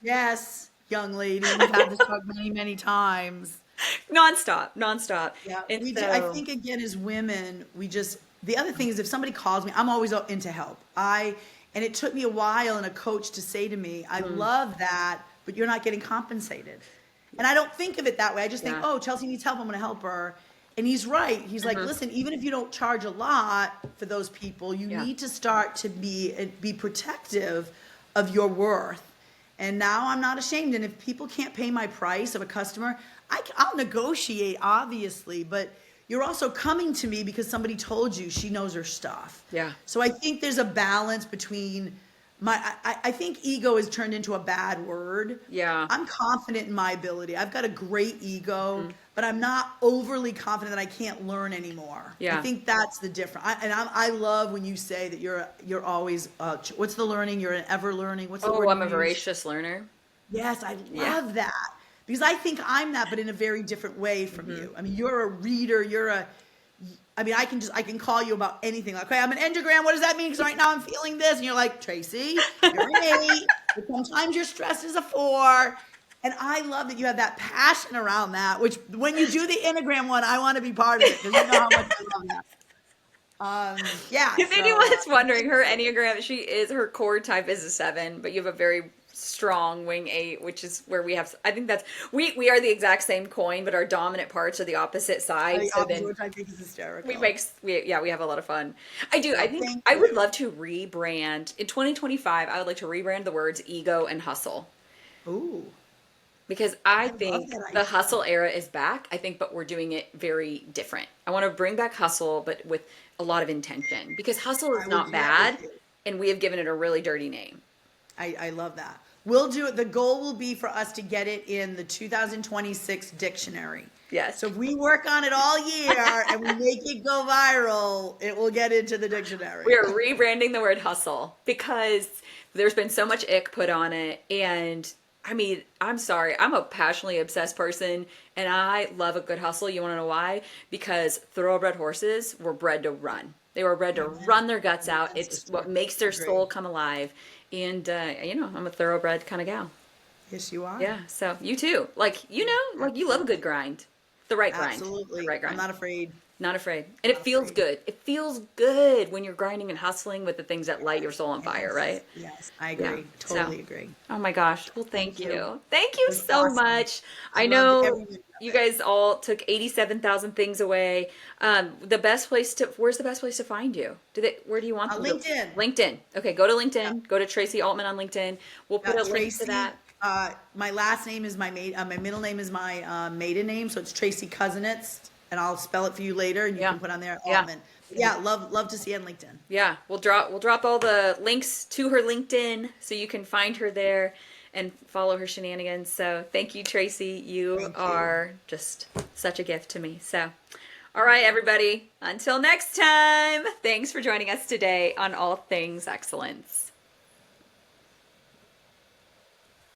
Yes, young lady, we've had this talk many, many times. Nonstop. Yeah, And I think again as women, the other thing is if somebody calls me, I'm always into help. And it took me a while and a coach to say to me, I love that, but you're not getting compensated. And I don't think of it that way. I just think, oh, Chelsea needs help, I'm going to help her. And he's right. He's like, listen, even if you don't charge a lot for those people, you need to start to be protective of your worth. And now I'm not ashamed. And if people can't pay my price of a customer, I'll negotiate, obviously. But you're also coming to me because somebody told you she knows her stuff. Yeah. So I think there's a balance between I think ego has turned into a bad word. Yeah. I'm confident in my ability. I've got a great ego, but I'm not overly confident that I can't learn anymore. Yeah. I think that's the difference. I love when you say that you're always, what's the learning? You're an ever learning. What's the word? Oh, I'm you a use? voracious learner. Yes, I love that. Because I think I'm that, but in a very different way from you. I mean, you're a reader. I can call you about anything. Like, okay, I'm an Enneagram. What does that mean? Because right now I'm feeling this. And you're like, Tracey, you're an 8. But sometimes you're stressed as a 4. And I love that you have that passion around that, which when you do the Enneagram one, I want to be part of it because you know how much I love that. If anyone's wondering, her Enneagram, her core type is a 7, but you have a very strong wing 8, which is where we have, I think that's, we are the exact same coin, but our dominant parts are the opposite sides. So then which I think is hysterical. we have a lot of fun. I think I would love to rebrand in 2025. I would like to rebrand the words ego and hustle. Ooh. Because I think the hustle era is back. But we're doing it very different. I want to bring back hustle, but with a lot of intention. Because hustle is not bad, and we have given it a really dirty name. I love that. We'll do it. The goal will be for us to get it in the 2026 dictionary. Yes. So if we work on it all year and we make it go viral, it will get into the dictionary. We are rebranding the word hustle because there's been so much ick put on it. And I mean, I'm sorry. I'm a passionately obsessed person and I love a good hustle. You want to know why? Because thoroughbred horses were bred to run. They were bred to run their guts out. It's what makes their soul come alive. And, I'm a thoroughbred kind of gal. Yes, you are. Yeah. So you too. You love a good grind. The right grind. Absolutely. The right grind. I'm not afraid. Not afraid. And it feels good. It feels good when you're grinding and hustling with the things that light your soul on fire, Yes, right? yes, I Yeah. agree. So, Totally agree. oh my gosh. Well, Thank thank you. you. Thank It you was so awesome. much. I I loved know every minute you of it. guys all took 87,000 things away. Where's the best place to find you? Where do you want them to? LinkedIn. LinkedIn. Okay, go to Yeah. LinkedIn. Go to Tracy Altman on LinkedIn. We'll put a link to Tracy. that. My last name is my middle name is my maiden name, so it's Tracy Cousinets, and I'll spell it for you later, and you Yeah. can put on there Yeah. Altman. Yeah, love to see you on LinkedIn. Yeah, we'll drop all the links to her LinkedIn so you can find her there and follow her shenanigans. So thank you, Tracy. You Thank you. are just such a gift to me. So, all right, everybody. Until next time. Thanks for joining us today on All Things Excellence.